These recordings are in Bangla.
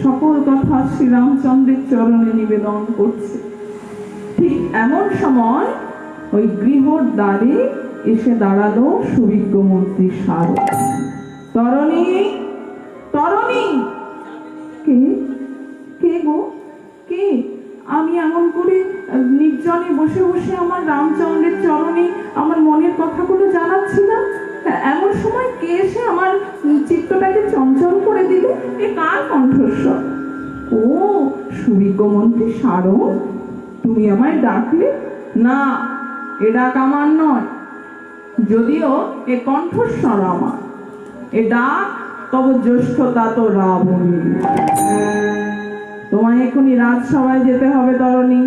সকল কথা শ্রীরামচন্দ্রের চরণে নিবেদন করছে। ঠিক এমন সময় ওই গৃহর দ্বারে এসে দাঁড়ালো সুবিজ্ঞ মন্ত্রী সার। তরণী, তরণী, কে কে গো, কে? আমি এমন করে নির্জনে বসে বসে আমার রামচন্দ্রের চরণে আমার মনের কথাগুলো জানাচ্ছিলাম, এমন সময় কে এসে আমার চিত্তটাকে চঞ্চল করে দিল? এ কার কণ্ঠস্বর? ও সুবিজ্ঞ মন্ত্রী সার, তুমি আমায় ডাকলে? না, এ ডাক আমার নয়, যদিও এ কণ্ঠস্বর আমার। এ ডাক তব জ্যেষ্ঠতা তো রাবণী। তোমায় এখনই রাজসভায় যেতে হবে তরণী,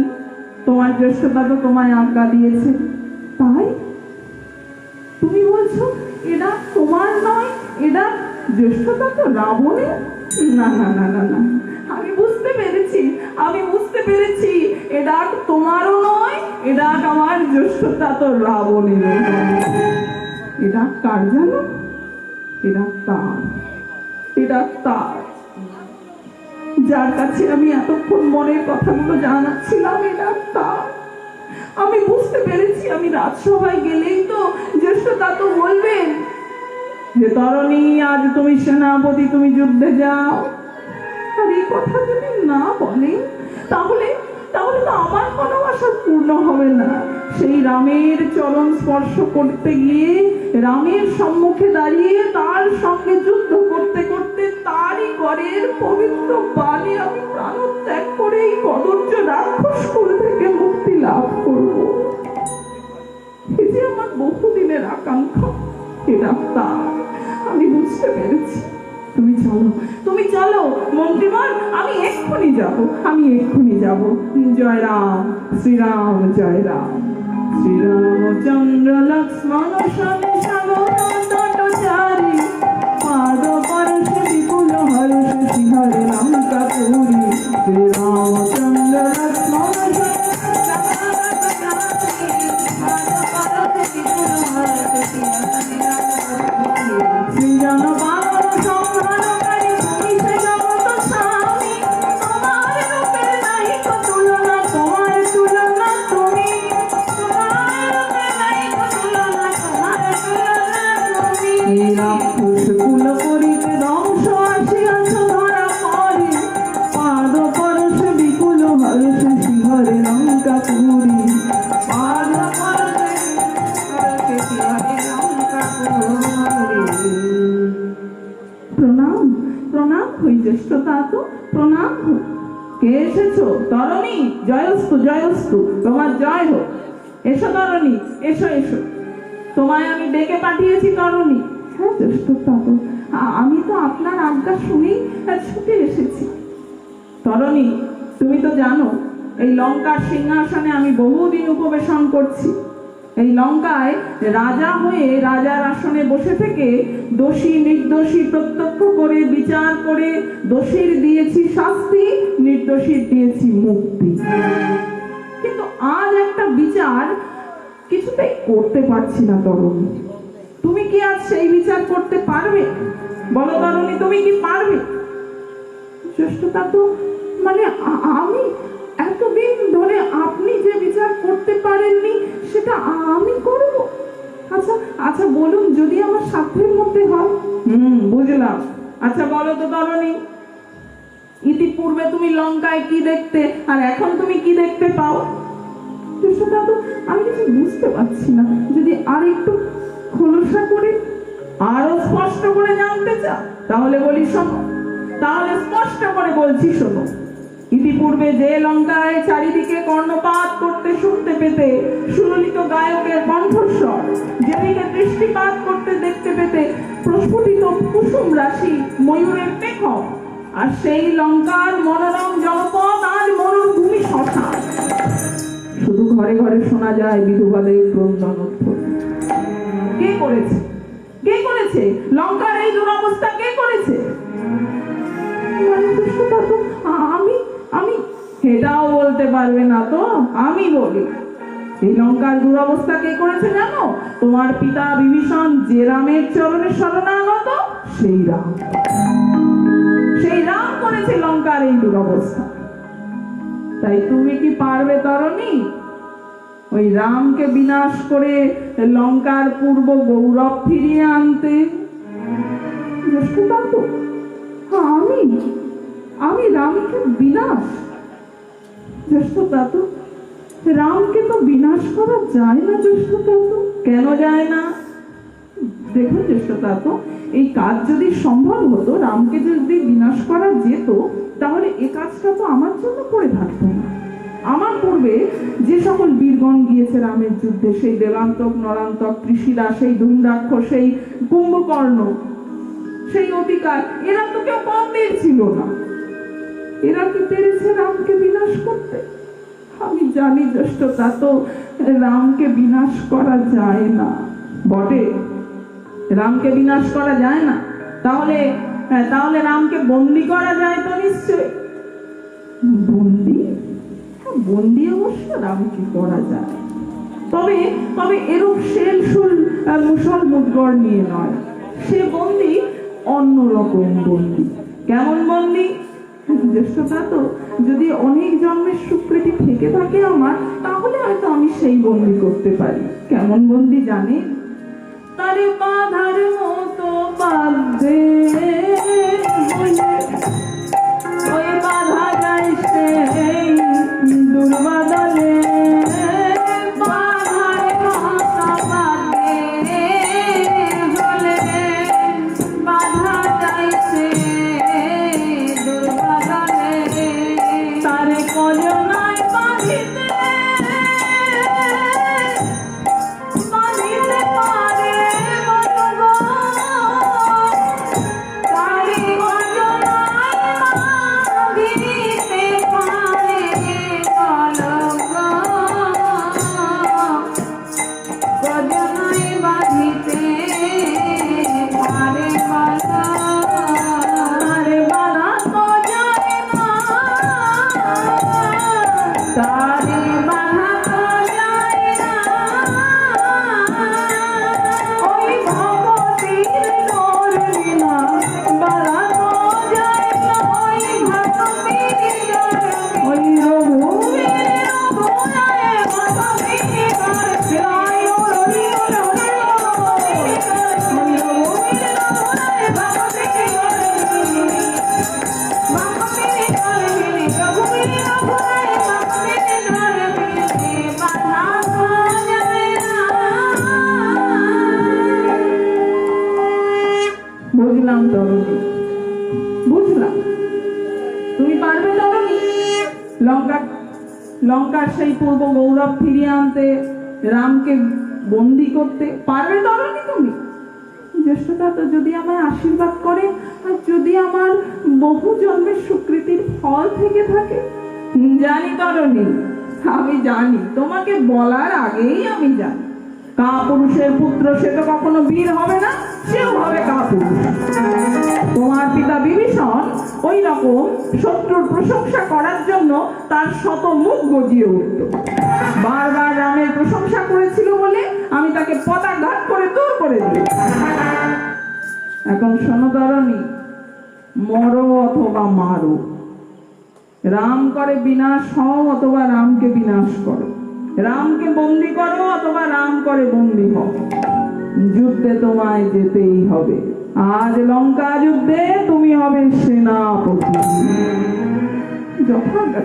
তোমার জ্যেষ্ঠতা তো তোমায় আজ্ঞা দিয়েছে। তাই তুমি বলছো এটা তোমার নয়, এটা জ্যেষ্ঠতা তো রাবণের? না না না না না, আমি বুঝতে পেরেছি, আমি বুঝতে পেরেছি, এটা তোমারও নয়, এটা আমার জ্যেষ্ঠতা তো রাবণের। এটা কার জানো? এটা তার, এটা তার যার কাছে আমি এতক্ষণ মনের কথাগুলো জানাচ্ছিলাম। এটা তার। আমি বুঝতে পেরেছি, আমি রাজসভায় গেলেই তো জ্যেষ্ঠতা তো বলবেন যে তরণী আজ তুমি সেনাপতি, তুমি যুদ্ধে যাও। আর এই কথা যদি না বলেন তাহলে তাহলে তো আমার কোনো আশা পূর্ণ হবে না। সেই রামের চরণ স্পর্শ করতে গিয়ে, রামের সম্মুখে দাঁড়িয়ে তার সঙ্গে যুদ্ধ করতে করতে তারই ঘরের পবিত্র বাণী আমি প্রাণত্যাগ করে এই কদর্য রাক্ষস কুল থেকে মুক্তি লাভ করব। এই যে আমার বহুদিনের আকাঙ্ক্ষা, এটা তার। আমি বুঝতে পেরেছি। তুমি চলো, তুমি চলো মন্ত্রীবর, আমি এক্ষুনি যাব, আমি এক্ষুনি যাব। জয় রাম, শ্রীরাম জয় রাম। শ্রীরামচন্দ্র লক্ষ্মণ স্বামী সাগরচারী, পাদ পরশে বিপুল হর্ষ শিহরে লঙ্কা পুরী। শ্রীরামচন্দ্র লক্ষ্মণ শ্রীজন পাবন সংহারকারী তুমি সে জগত স্বামী। তোমার রূপের নাই তো তুলনা, তোমার তুলনা তুমি, তোমার রূপের নাই তো তুলনা, তোমার তুলনা তুমি। রাক্ষস কুল করিতে ধ্বংস আসিয়াছ ধরা পড়ে, পাদ পরশে বিপুল হর্ষ শিহরে লঙ্কা পুরী। পাদ পরশে শিহরে লঙ্কা পুরী। প্রণাম, প্রণাম হই জ্যেষ্ঠতা, তো প্রণাম হোক। কে এসেছো? তরণী, জয়স্তু জয়স্তু, তোমার জয় হোক। এসো তরণী, এসো এসো, তোমায় আমি ডেকে পাঠিয়েছি তরণী। হ্যাঁ জ্যেষ্ঠতা, তো আমি তো আপনার আজ্ঞা শুনেই ছুটে এসেছি। তরণী, তুমি তো জানো এই লঙ্কার সিংহাসনে আমি বহুদিন উপবেশন করছি। এই লঙ্কায় রাজা হয়ে রাজার আসনে বসে থেকে দোষী নির্দোষী প্রত্যক্ষ করে বিচার করে দোষীর দিয়েছি শাস্তি, নির্দোষীর দিয়েছি মুক্তি। কিন্তু আজ একটা বিচার কিছুতেই করতে পারছি না তরুণী। তুমি কি আজ সেই বিচার করতে পারবে? বলো তরুণী, তুমি কি পারবে? জ্যেষ্ঠতা তো মানে আমি এতদিন ধরে আপনি যে বিচার করতে পারেননি সেটা আমি করব? আচ্ছা আচ্ছা বলুন, যদি আমার সাধ্যের মধ্যে হয়। বুঝলাম। আচ্ছা বলো তো তরণী, ইতিপূর্বে তুমি লঙ্কায় কি দেখতে আর এখন তুমি কি দেখতে পাও? জ্যেষ্ঠতা তো আমি কিছু বুঝতে পারছি না, যদি আর একটু খোলসা করে আরো স্পষ্ট করে জানতে চাও তাহলে বলি শোনো। তাহলে স্পষ্ট করে বলছি শোনো। ইতিপূর্বে যে লঙ্কায় চারিদিকে কর্ণপাত করতে শুনতে পেতে সুললিত গায়কের কণ্ঠস্বর, যেদিকে দৃষ্টিপাত করতে দেখতে পেতে প্রস্ফুটিত কুসুম রাশি ময়ূরের পেখম, আর সেই লঙ্কার মনোরম জনপদ আর মরুভূমি শ্মশান, শুধু ঘরে ঘরে শোনা যায় বিধবাদের ক্রন্দনোধ্বনি। কে করেছে? কে করেছে লঙ্কার এই দুরবস্থা? কে করেছে? আমি আমি এটাও বলতে পারবে না তো? আমি বলি, এই লঙ্কার দুরবস্থা কে করেছে জানো? তোমার পিতা বিভীষণ যে রামের চরণে শরণাগত, সেই রাম। সেই রাম করেছে লঙ্কার এই দুরবস্থা। তাই তুমি কি পারবে তরণী ওই রামকে বিনাশ করে লঙ্কার পূর্ব গৌরব ফিরিয়ে আনতে? আমি আমি রামকে বিনাশ? জ্যেষ্ঠতা তো রামকে তো বিনাশ করা যায় না। জ্যেষ্ঠতা তো কেন যায় না? দেখুন জ্যেষ্ঠতা তো, এই কাজ যদি সম্ভব হতো, রামকে যদি বিনাশ করা যেত, তাহলে এ কাজটা তো আমার জন্য করে থাকতো না। আমার পূর্বে যে সকল বীরগণ গিয়েছে রামের যুদ্ধে, সেই দেবান্তক, নরান্তক, ত্রিশিরা, সেই ধূম্রাক্ষ, সেই কুম্ভকর্ণ, সেই অতিকার, এরা তো কেউ কম বীর ছিল না। এরা কি পেরেছে রামকে বিনাশ করতে? আমি জানি জ্যেষ্ঠতা তো রামকে বিনাশ করা যায় না। বটে, রামকে বিনাশ করা যায় না। তাহলে তাহলে রামকে বন্দি করা যায় তো নিশ্চয়? বন্দি? বন্দি অবশ্য রামকে করা যায়, তবে তবে এরূপ শেলশুল মুসল মুদগর নিয়ে নয়। সে বন্দি অন্যরকম বন্দি। কেমন বন্দি? জ্যেষ্ঠতা তো যদি অনেক জন্মের স্বীকৃতি থেকে থাকে আমার, তাহলে হয়তো আমি সেই বন্দি করতে পারি। কেমন বন্দি জানে? তারে বাঁধার মতো বাঁধবে, ওই বাঁধা যায় সেই দুর্বাদলে, বাঁধার মতো বাঁধবে বলে বাঁধা যায় সেই দুর্বাদলে, তারে কজনায় বাঁধিতে বাঁধিতে পারে বলগো, তারে কজনায় বাঁধিতে পারে বলগো, কজনায় বাঁধিতে পারে বলগো, তারে বাঁধা তো যায় না, তারে বাঁধা তো যায় না, ওই ভগবতীর করুণা বাঁধা তো যায় না, ওই ভগবতীর করুণা, ওই রঘুবীর রঘুনায় ভগবতীর করুণা, ওই রঘুবীর রঘুনায় ভগবতীর বুঝলাম তরণী, বুঝলাম। তুমি পারবে তরণী লঙ্কার সেই পূর্ব গৌরব ফিরিয়ে আনতে, রামকে বন্দি করতে? পারবে তরণী তুমি? জ্যেষ্ঠতা তো যদি আমায় আশীর্বাদ করে, আর যদি আমার বহু জন্মের স্বীকৃতির ফল থেকে থাকে। জানি তরণী, আমি জানি, তোমাকে বলার আগেই আমি জানি। কাপুরুষের পুত্র সে তো কখনো বীর হবে না, সেও হবে কাপুরুষ। তোমার পিতা বিভীষণ ওই রকম শত্রুর প্রশংসা করার জন্য তার শত মুখ গজিয়ে উঠত। বারবার রামের প্রশংসা করেছিল বলে আমি তাকে পদাঘাত করে দূর করে দিই। এখন শোনো তরণী, মরো অথবা মারো, রাম করে বিনাশ হও অথবা রামকে বিনাশ করো, রামকে বন্দি করো অথবা রাম করে বন্দি হও, যুদ্ধে তোমায় যেতেই হবে। আজ লঙ্কা যুদ্ধে তুমি হবে সেনাপতি। যথাজ্ঞা,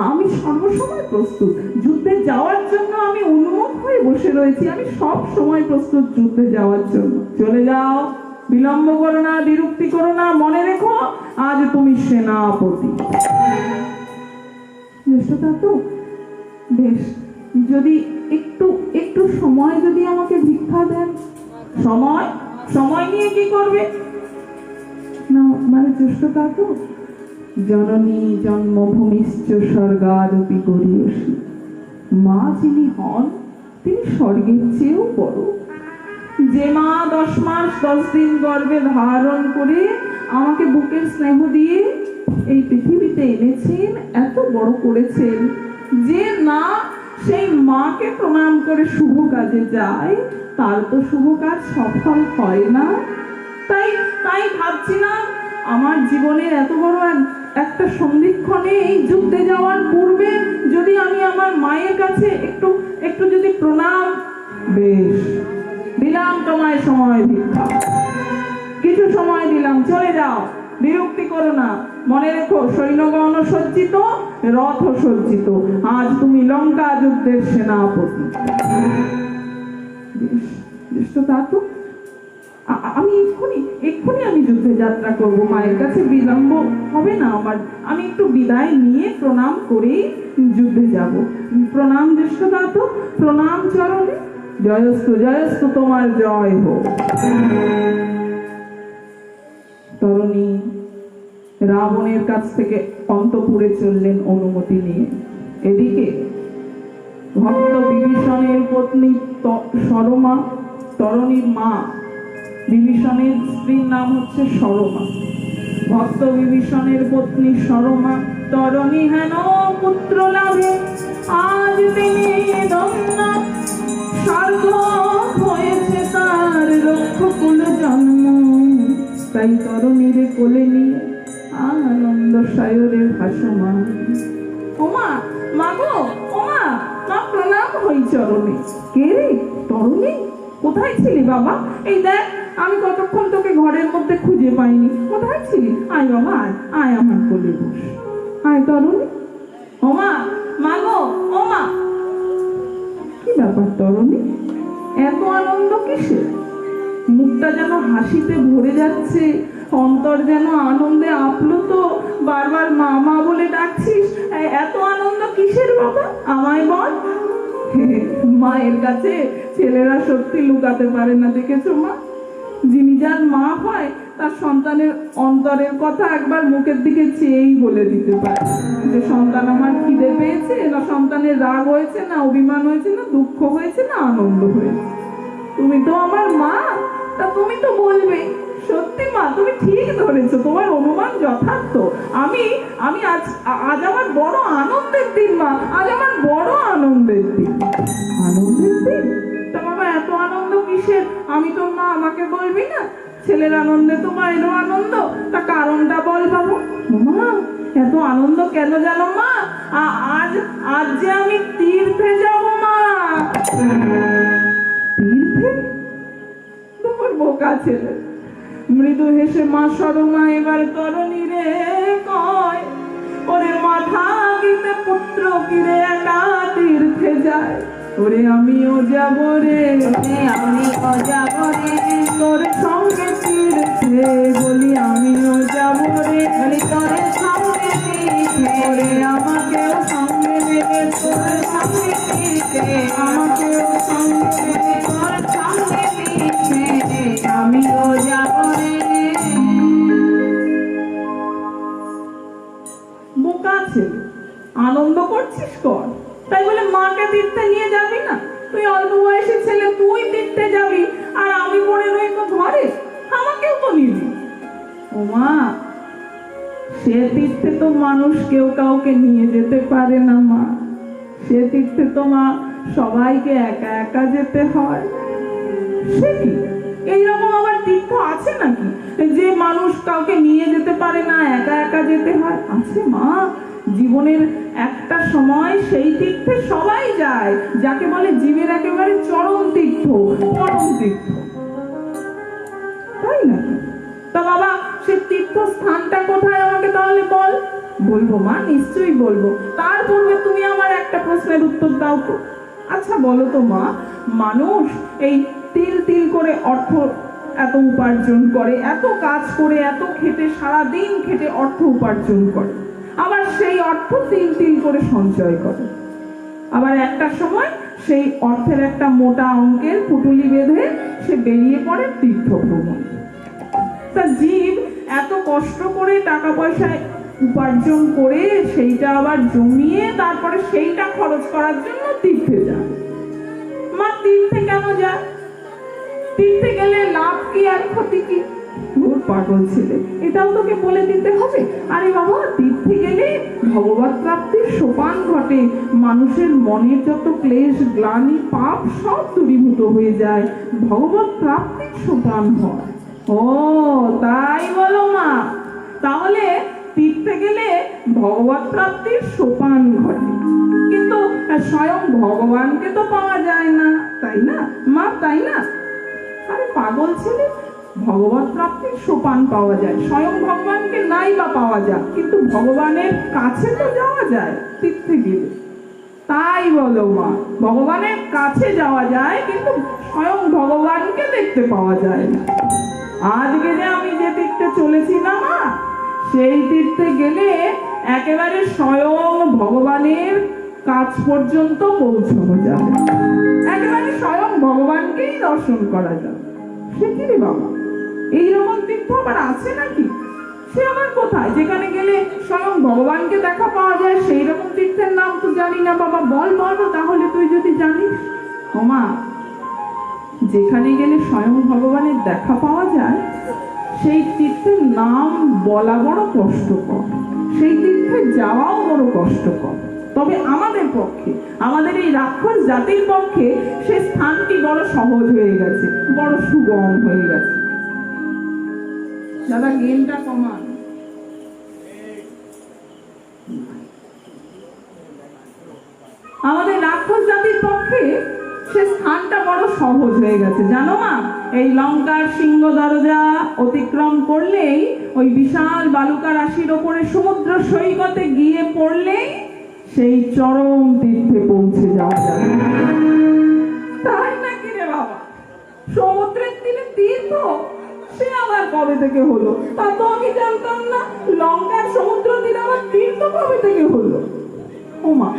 আমি সর্বসময় প্রস্তুত যুদ্ধে যাওয়ার জন্য। আমি উন্মুখ হয়ে বসে রয়েছি, আমি সব সময় প্রস্তুত যুদ্ধে যাওয়ার জন্য। চলে যাও, বিলম্ব করো না, বিরক্তি করো না, মনে রেখো আজ তুমি সেনাপতি। জ্যেষ্ঠতা তো বেশ, যদি একটু একটু সময় যদি আমাকে ভিক্ষা দেন। সময় সময় নিয়ে কি করবে? না মানে জ্যেষ্ঠতা তো, জননী জন্মভূমিশ্চ স্বর্গাদপি গরীয়সী, মা যিনি হন তিনি স্বর্গের চেয়েও বড়। যে মা 10 মাস 10 দিন গর্ভে ধারণ করে আমাকে বুকের স্নেহ দিয়ে এই পৃথিবীতে এনেছেন, এত বড় করেছেন, যে না সেই মাকে প্রণাম করে শুভ কাজে যায়, তার তো শুভ কাজ সফল হয় না। তাই তাই ভাবছিলাম আমার জীবনের এত বড় একটা সন্ধিক্ষণে এই যুদ্ধে যাওয়ার পূর্বে যদি আমি আমার মায়ের কাছে একটু একটু যদি প্রণাম। বেশ, দিলাম তোমায় সময় ভিক্ষা, কিছু সময় দিলাম, চলে যাও, বিরক্তি করো না। মনে রেখো সৈন্যগণ সজ্জিত, রথ সজ্জিত, আজ তুমি লঙ্কা যুদ্ধের সেনাপতি। তা তো আমি এক্ষুনি আমি যুদ্ধে যাত্রা করব, মায়ের কাছে বিলম্ব হবে না আমার। আমি একটু বিদায় নিয়ে প্রণাম করেই যুদ্ধে যাব। প্রণাম জ্যেষ্ঠতা তো, প্রণাম চরণে। জয়স্তু জয়স্তু, তোমার জয় হোক। তরুণী রাবণের কাছ থেকে অন্তপুরে চললেন অনুমতি নিয়ে। এদিকে ভক্ত বিভীষণের পত্নী সরমা, তরুণীর মা, বিভীষণের স্ত্রীর নাম হচ্ছে সরমা। ভক্ত বিভীষণের পত্নী সরমা তরণী হেন পুত্র লাভে আজ তিনি ধন্য, সার্থক হয়েছে তার রক্ষকুল জন্ম। তাই তরণীর কোলে নিয়ে আনন্দ সায়রে ভাসমান। ওমা মাগো, ওমা মা, প্রণাম হই চরণে। কে রে তরণী, কোথায় ছিলি বাবা? এই দেখ আমি কতক্ষণ তোকে ঘরের মধ্যে খুঁজে পাইনি, কোথায় ছিলি? আয় বাবা, আয় আয় আমার কোলে বস। আয় তরণী। ওমা মাগো, ওমা। কি ব্যাপার তরণী, এত আনন্দ কিসের? মুখটা যেন হাসিতে ভরে যাচ্ছে, অন্তর যেন আনন্দে আপ্লুত, বারবার মা মা বলে ডাকছিস, এত আনন্দ কিসের বাবা? আমায় বল। মায়ের কাছে ছেলেরা সত্যি লুকাতে পারে না, দেখেছো মা? যিনি যার মা হয় তার সন্তানের অন্তরের কথা একবার মুখের দিকে চেয়েই বলে দিতে পারে যে সন্তান আমার খিদে পেয়েছে, না সন্তানের রাগ হয়েছে, না অভিমান হয়েছে, না দুঃখ হয়েছে, না আনন্দ হয়েছে। তুমি তো আমার মা, তা তুমি তো বলবে। সত্যি মা, তুমি ঠিক ধরেছো, তোমার অনুমান যথার্থ। আমি আমি আজ আমার বড় আনন্দের দিন মা, আজ আমার বড় আনন্দের দিন। আনন্দের দিন? তা বাবা এত আনন্দ কিসের? আমি তোর মা, আমাকে বলবি না? ছেলের আনন্দে তো মায়েরও আনন্দ, তা কারণটা বল বাবু। মা এত আনন্দ কেন জানো মা? আজ আজ যে আমি তীর্থে যাব মা। তীর্থে? তোমার বোকা ছেলে। মৃদু হেসে মা সরমা এবার তরণী রে কয়, ওরে মাথা গিতে পুত্র কিরে একা তীর্থে যায়। ওরে আমিও যাব রে, আমিও যাব রে তোর সঙ্গে তীর্থে। বলি আমিও যাব রে, বলি তোর সঙ্গে তীর্থে। ওরে আমাকেও সঙ্গে নেবে তোর সঙ্গে তীর্থে, আমাকেও সঙ্গে নেবে তোর সঙ্গে তীর্থে। আমিও যাব রে। বোকা ছেলে, আনন্দ করছিস কর, তাই বলে মাকে তীর্থে নিয়ে যাবি না? তুই অল্প বয়সী ছেলে, তুই তীর্থে যাবি আর আমি পড়ে রইব ঘরে, আমাকেও তো নিবি। ও মা, সে তীর্থে তো মানুষ কেউ কাউকে নিয়ে যেতে পারে না মা। সে তীর্থে তো মা সবাইকে একা একা যেতে হয়। সে কি, এইরকম আবার তীর্থ আছে নাকি যে মানুষ কাউকে নিয়ে যেতে পারে না, একা একা যেতে হয়? আছে মা, জীবনের একটা সময় সেই তীর্থে সবাই যায়, যাকে বলে জীবের একেবারে চরম তীর্থ, পরম তীর্থ, তাই না? তা বাবা, সে তীর্থ স্থানটা কোথায় আমাকে তাহলে বল। বলবো মা, নিশ্চয়ই বলবো। তার পূর্বে তুমি আমার একটা প্রশ্নের উত্তর দাও তো। আচ্ছা বলো তো মা, মানুষ এই তিল তিল করে অর্থ এত উপার্জন করে, এত কাজ করে, এত খেটে, সারাদিন খেটে অর্থ উপার্জন করে, আবার সেই অর্থ তিল তিল করে সঞ্চয় করে, আবার একটা সময় সেই অর্থের একটা মোটা অঙ্কের পুটুলি বেঁধে সে বেরিয়ে পড়ে তীর্থ ভ্রমণ। তা জীব এত কষ্ট করে টাকা পয়সা উপার্জন করে সেইটা আবার জমিয়ে তারপরে সেইটা খরচ করার জন্য তীর্থে যায়। মা, তীর্থে কেন যায়? তীর্থে গেলে লাভ কি আর ক্ষতি কি? ওর পাগল ছেলে, এটাও তোকে বলে দিতে হবে? আরে বাবা, তীর্থে গেলে ভগবত প্রাপ্তির সোপান ঘটে, মানুষের মনের যত ক্লেশ, গ্লানি, পাপ সব দূরীভূত হয়ে যায়, ভগবত প্রাপ্তির সোপান হয়। ও তাই বলো মা, তাহলে তীর্থে গেলে ভগবত প্রাপ্তির সোপান ঘটে, কিন্তু স্বয়ং ভগবানকে তো পাওয়া যায় না, তাই না মা? তাই না? আরে পাগল ছেলে, ভগবত প্রাপ্তির সোপান পাওয়া যায়, স্বয়ং ভগবানকে নাই বা পাওয়া যায়, কিন্তু ভগবানের কাছে তো যাওয়া যায় তীর্থে গেলে। তাই বলো মা, ভগবানের কাছে যাওয়া যায়, কিন্তু স্বয়ং ভগবানকে দেখতে পাওয়া যায় না। আজকে যে আমি যে তীর্থে চলেছি না মা, সেই তীর্থে গেলে একেবারে স্বয়ং ভগবানের কাছ পর্যন্ত পৌঁছানো যাবে, একেবারে স্বয়ং ভগবানকেই দর্শন করা যাবে। সে কি রে বাবা, এইরকম তীর্থ আবার আছে নাকি? সে আবার কোথায়, যেখানে গেলে স্বয়ং ভগবানকে দেখা পাওয়া যায়? সেই রকম তীর্থের নাম তো জানি না বাবা, বল বল তাহলে তুই যদি জানিস। ও মা, যেখানে গেলে স্বয়ং ভগবানের দেখা পাওয়া যায় সেই তীর্থের নাম বলা বড় কষ্টকর, সেই তীর্থে যাওয়াও বড় কষ্টকর। তবে আমাদের পক্ষে, আমাদের এই রাক্ষস জাতির পক্ষে সে স্থানটি বড় সহজ হয়ে গেছে, বড় সুগম হয়ে গেছে। দাদা গেমটা কমান। আমাদের রাক্ষস জাতির পক্ষে সে স্থানটা বড় সহজ হয়ে গেছে, জানো মা? এই লঙ্কার সিংহ দরজা অতিক্রম করলেই, ওই বিশাল বালুকা রাশির ওপরে সমুদ্র সৈকতে গিয়ে পড়লেই সেই চরম তীর্থে পৌঁছে যাওয়া যায়। তাই নাকি রে বাবা? সমুদ্রের তীরে তীর্থ সে আবার কবে থেকে হলো? তা তো আমি জানতাম না। লঙ্কার সমুদ্র তীরে আবার তীর্থ কবে থেকে হলো? ও মা,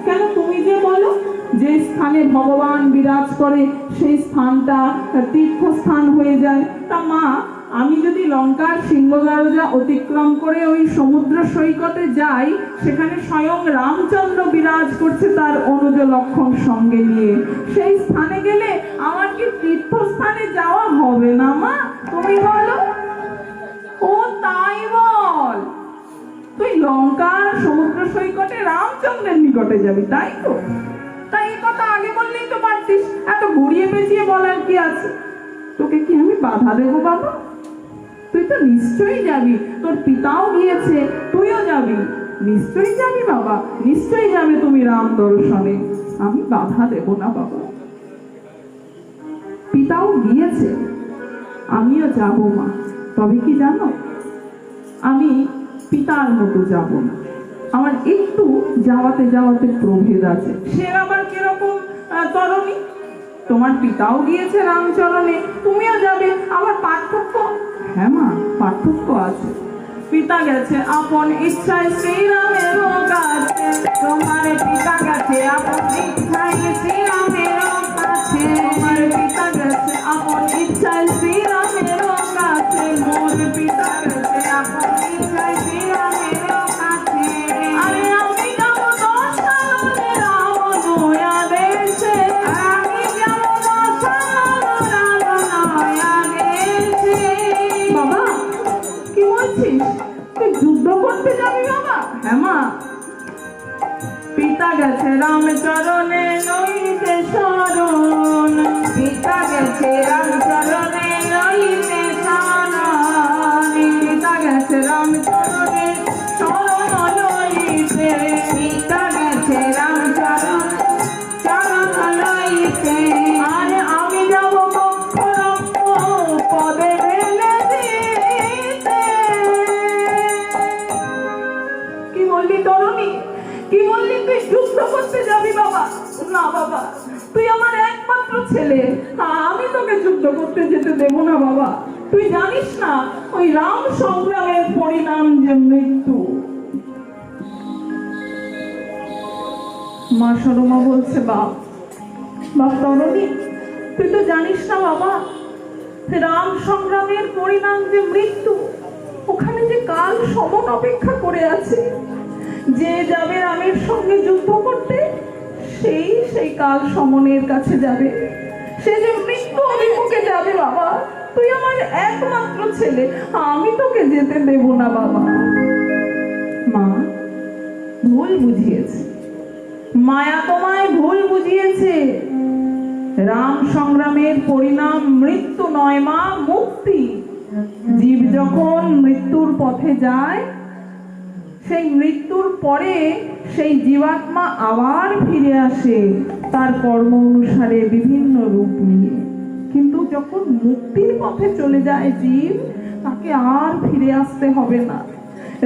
কেন তুমি যে বলো যে স্থানে ভগবান বিরাজ করে সেই স্থানটা তীর্থস্থান হয়ে যায়, তা মা, আমি যদি লঙ্কার সিংহ দরজা অতিক্রম করে ওই সমুদ্র সৈকতে যাই, সেখানে স্বয়ং রামচন্দ্র বিরাজ করছে তার অনুজ লক্ষণ সঙ্গে নিয়ে, সেই স্থানে গেলে আমার কি তীর্থস্থানে যাওয়া হবে না মা? তুমি বলো। ও তাই বল, তুই লঙ্কার সমুদ্র সৈকতে রামচন্দ্রের নিকটে যাবি, তাই তো? তাই এই কথা আগে বললেই তো পারতিস, এত ঘুরিয়ে পেঁচিয়ে বলার কি আছে? তোকে কি আমি বাধা দেবো বাবা? তুই তো নিশ্চয়ই যাবি, তোর পিতাও গিয়েছে, তুইও যাবি, নিশ্চয়ই যাবি বাবা, নিশ্চয়ই যাবে তুমি রাম দর্শনে, আমি বাধা দেব না বাবা। পিতাও গিয়েছে, আমিও যাব মা, তবে কি জানো, আমি পিতার মতো যাব না, আমার একটু যাওয়াতে যাওয়াতে প্রভেদ আছে। সে আবার কিরকম তরণী? তোমার পিতাও গিয়েছে রামচরণে, তুমিও যাবে, আবার পার্থক্য? হ্যাঁ মা, পার্থক্য আছে। পিতা গেছে আপন ইচ্ছায় শ্রীরামের কাছে, তোমার পিতা গেছে আপন ইচ্ছায় শ্রীরামের কাছে, তোমার পিতা গেছে আপন ইচ্ছায় শ্রীরামের কাছে, মোর পিতা গেছে আপন ইচ্ছায় শ্রীরামের কাছে। আরে আমি যাব দশাননে রাম নয়া দেশে, আমি যাব দশাননে রাম নয়া দেশে। বাবা কি বলছিস? তুই যুদ্ধ করতে যাবি বাবা? হ্যাঁ মা, পিতা গেছে রামচরণে নইতে শরণ, পিতা গেছে রামচরণে লইতে শরণ, পিতা গেছে রামচরণে শরণ লইতে, পিতা গেছে রামচরণ চরণ লইতে। আর আমি যাব বক্ষরক্ত পদে ঢেলে দিতে। কি বললি তরুণী, কি বললি তুই যুদ্ধ করতে যাবি? বাবা না, বাবা তুই আমার একমাত্র ছেলে, আমি তোকে যুদ্ধ করতে যেতে দেব না বাবা। তুই জানিস না ওই রাম সংগ্রামের পরিণাম যে মৃত্যু। মা সরমা বলছে, বাপ তরুণী তুই তো জানিস না বাবা, রাম সংগ্রামের পরিণাম যে মৃত্যু, ওখানে যে কাল সমন অপেক্ষা করে আছে। যে যাবে রামের সঙ্গে যুদ্ধ করতে, সেই কাল সমনের কাছে যাবে, সে যে মৃত্যু অভিমুখে যাবে। বাবা তুই আমার একমাত্র ছেলে, আমি তোকে যেতে দেব না বাবা। মা ভুল বুঝিয়েছে, মায়া তোমায় ভুল বুঝিয়েছে। রাম সংগ্রামের পরিণাম মৃত্যু নয় মা, মুক্তি। জীব যখন মৃত্যুর পথে যায়, সেই মৃত্যুর পরে সেই জীবাত্মা আবার ফিরে আসে তার কর্ম অনুসারে বিভিন্ন রূপ নিয়ে। কিন্তু যখন মুক্তির পথে চলে যায় জীব, তাকে আর ফিরে আসতে হবে না।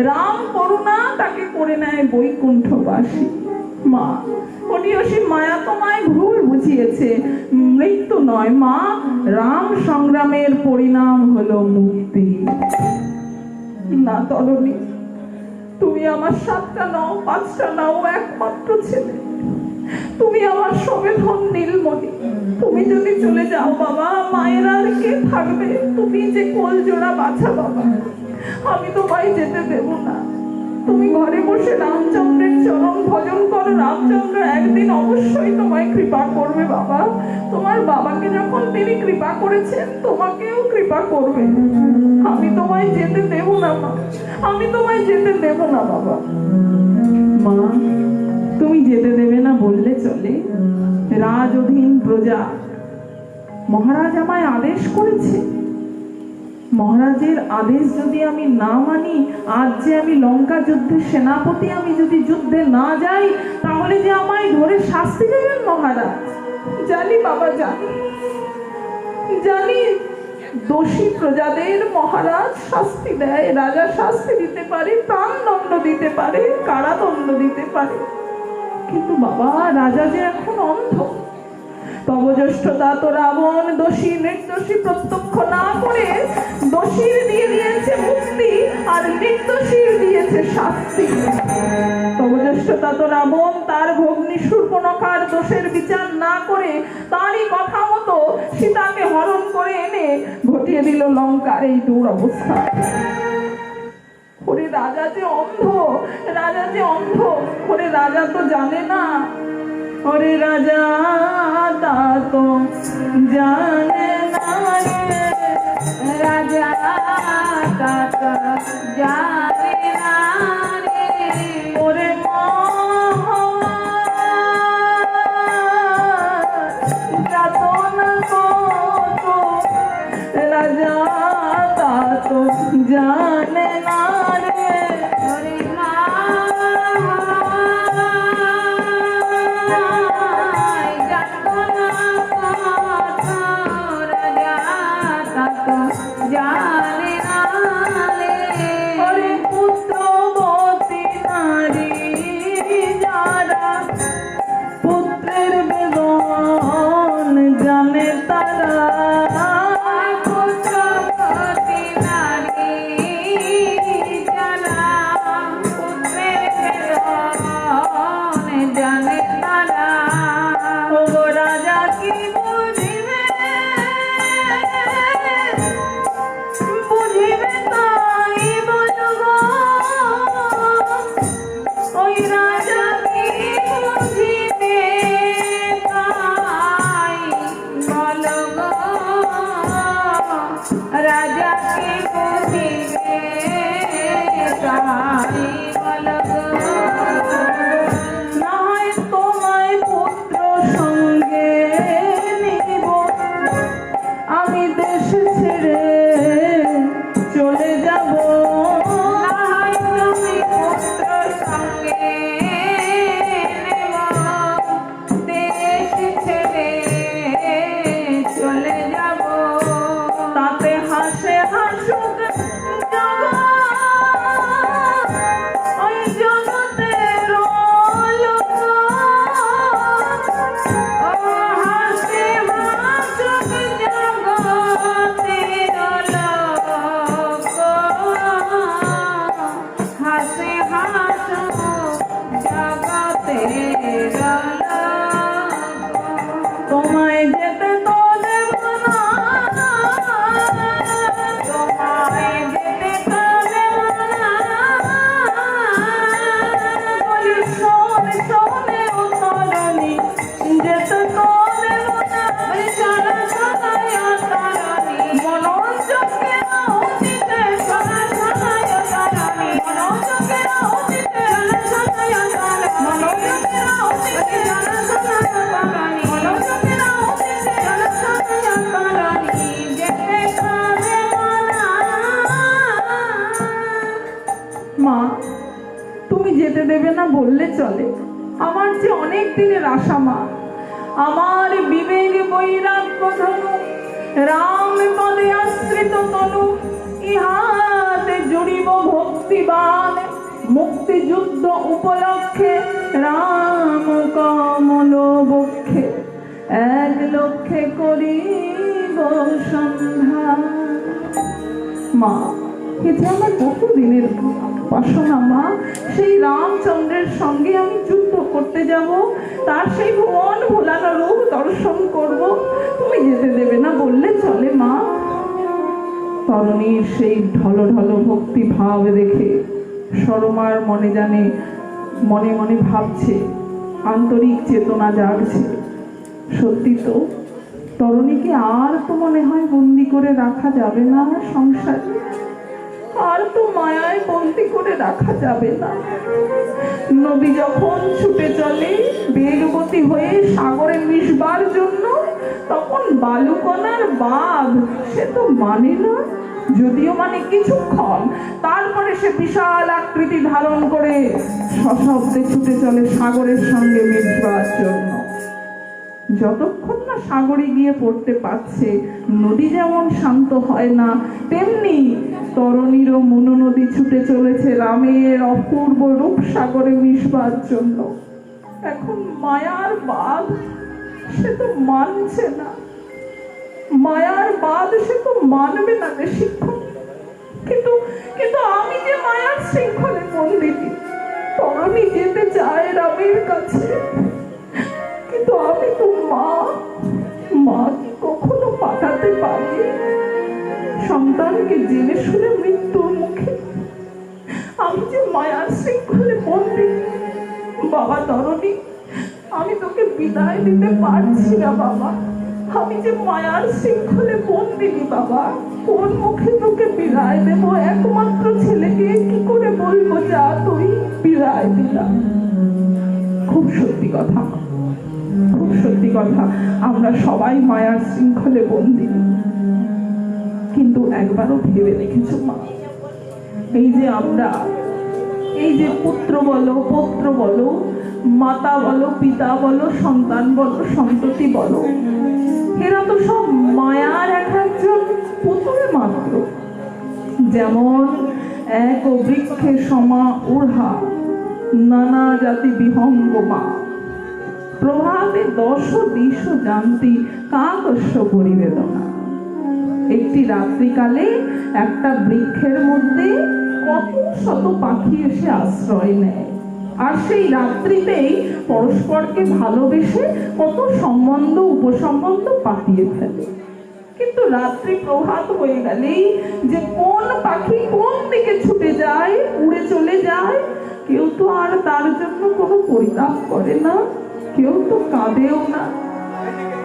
রাম করুণা তাকে করে নেয় বৈকুণ্ঠবাসী। মা অনিয়সী মায়া তোমায় ভুল বুঝিয়েছে, মৃত্যু নয় মা, রাম সংগ্রামের পরিণাম হলো মুক্তি। না তরুণী, তুমি আমার 7টা নাও 5টা নাও, একমাত্র ছেলে, তুমি আমার সবেধন নীলমণি। তুমি যদি চলে যাও বাবা, মায়ের আর কে থাকবে? তুমি যে কোল জোড়া বাছা বাবা, আমি তোমায় যেতে দেব না। তুমি ঘরে বসে রামচন্দ্রের চরণ ভজন করো, রামচন্দ্র একদিন অবশ্যই তোমায় কৃপা করবে বাবা। তোমার বাবাকে যখন তিনি কৃপা করেছেন, তোমাকেও কৃপা করবে। আমি তোমায় যেতে দেব না মা, আমি তোমায় যেতে দেব না বাবা। মা তুমি যেতে দেবে না বললে চলে? রাজ অধীন প্রজা, মহারাজ আমায় আদেশ করেছে, মহারাজের আদেশ যদি আমি না মানি, আজ যে আমি লঙ্কা যুদ্ধের সেনাপতি, আমি যদি যুদ্ধে না যাই, তাহলে যে আমায় ধরে শাস্তি দেবেন মহারাজ। জানি বাবা, জানি দোষী প্রজাদের মহারাজ শাস্তি দেয়, রাজা শাস্তি দিতে পারে, প্রাণদণ্ড দিতে পারে, কারাদণ্ড দিতে পারে। কিন্তু বাবা রাজা যে এখন অন্ধ। তব জ্যেষ্ঠতা তো রাবণ দোষী নির্দোষী প্রত্যক্ষ না করে দোষীর দিয়ে দিয়েছে মুক্তি, আর নির্দোষীর দিয়েছে শাস্তি। তব জ্যেষ্ঠতা তো রাবণ তার ভগ্নী শূর্পণখার দোষের বিচার না করে তারই কথা মতো সীতাকে হরণ করে এনে ঘটিয়ে দিল লঙ্কার এই দুরবস্থা। ওরে রাজা যে অন্ধ, রাজা যে অন্ধ, ওরে রাজা তো জানে না, ওরে রাজা তা তো জানে না রে, রাজা তা তো জানে না রে, ওরে যাতনা কত, রাজা তা তো জানে না রে, ওরে জানে না রে, ওরে পুত্রবতী নারী যারা পুত্রের বেদন জানে তারা, পুত্রবতী নারী যারা পুত্রের বেদন জানে তারা। ও রাজা কি বুঝিবে, বুঝিবে তাই বলো গো, ওই রাজা কি বুঝিবে তাই বলো গো, রাজা কি বুঝিবে তাই বলো গো। না তোমায় যেতে তো দেব না, তোমায় যেতে তো দেব না, বলি শোনে শোনে ও তরণী, যেতে তো দেব না। ওই চলো চলো ও তরণী, মনোযোগে অতীতে চলো চলো ও তরণী, মনোযোগে অতীতে চলো চলো ও তরণী, মনোযোগে অতীতে চলো চলো ও তরণী, মনোযোগে অতীতে চলো চলো ও তরণী, যেতে তো দেব না। মা, তুমি যেতে দেবে না বললে চলে। আমার যে অনেক দিনের আশা মা, আমার বিবেক বৈরাগ্য ধনু, রাম পদে আশ্রিত তনু, ইহাতে জুড়িব ভক্তিবান, মুক্তিযুদ্ধ উপলক্ষে রাম কমল বক্ষে, এক লক্ষ্যে করিব সন্ধ্যা। মা, এটা আমার বহুদিনের বাসনা মা, সেই রামচন্দ্রের সঙ্গে আমি যুদ্ধ করতে যাব, তার সেই ভুবন ভোলানো রূপ দর্শন করব। তুমি যেতে দেবে না বললে চলে মা। তরুণীর সেই ঢলো ঢলো ভক্তি ভাব দেখে সরমার মনে জানে মনে মনে ভাবছে, আন্তরিক চেতনা জাগছে। সত্যি তো, তরুণীকে আর তো মনে হয় বন্দি করে রাখা যাবে না সংসারে, আর তো মায়ায় বন্দি করে রাখা যাবে না। নদী যখন ছুটে চলে বেগবতী হয়ে সাগরে মিশবার জন্য, তখন বালুকণার বাঁধ সে তো মানে না, যদিও মানে কিছুক্ষণ, তারপরে সে বিশাল আকৃতি ধারণ করে সশব্দে ছুটে চলে সাগরের সঙ্গে মিশবার জন্য। যতক্ষণ না সাগরে গিয়ে পড়তে পারছে, নদী যেমন শান্ত হয় না, তেমনি তরণীরও মনোনদী ছুটে চলেছে রামের অপূর্ব রূপ সাগরে মিশবার জন্য। এখন মায়ার বাঁধ সে তো মানছে না, মায়ার বাঁধ সে তো মানবে না বেশিক্ষণ। কিন্তু কিন্তু আমি যে মায়ার শৃঙ্খলে বন্দিনী, তরণী যেতে চায় রামের কাছে, কিন্তু আমি তো মা, মা কি কখনো পাঠাতে পারি সন্তানকে জেনে শুনে মৃত্যুর মুখে? আমি যে মায়ার শৃঙ্খলে বন্দি। বাবা তরণী, আমি তোকে বিদায় দিতে পারছি না বাবা, আমি যে মায়ার শৃঙ্খলে বন্দিনি বাবা, কোন মুখে তোকে বিদায় দেবো? একমাত্র ছেলেকে কি করে বলবো যা তুই বিদায় দিলাম? খুব সত্যি কথা, খুব সত্যি কথা, আমরা সবাই মায়ার শৃঙ্খলে বন্দী। কিন্তু একবারও ভেবে দেখেছো মা, এই যে আমরা, এই যে পুত্র বলো পৌত্র বলো, মাতা বলো পিতা বলো, সন্তান বলো সন্ততি বলো, এরা তো সব মায়ার এক একজন পুতুল মাত্র। যেমন এক বৃক্ষে সমা উড়হা, নানা জাতি বিহঙ্গ মা, প্রভাতে দশ দিশ জানতি কাকস্য পরিবেদনা। একটি রাত্রিকালে একটা বৃক্ষের মধ্যে কত শত পাখি এসে আশ্রয় নেয়, আর সেই রাত্রিতেই পরস্পরকে ভালোবেসে কত সম্বন্ধ উপসম্বন্ধ পাতিয়ে ফেলে। কিন্তু রাত্রি প্রভাত হয়ে গেলেই যে কোন পাখি কোন দিকে ছুটে যায়, উড়ে চলে যায়, কেউ তো আর তার জন্য কোনো পরিতাপ করে না, কেউ তো কাঁদেও না।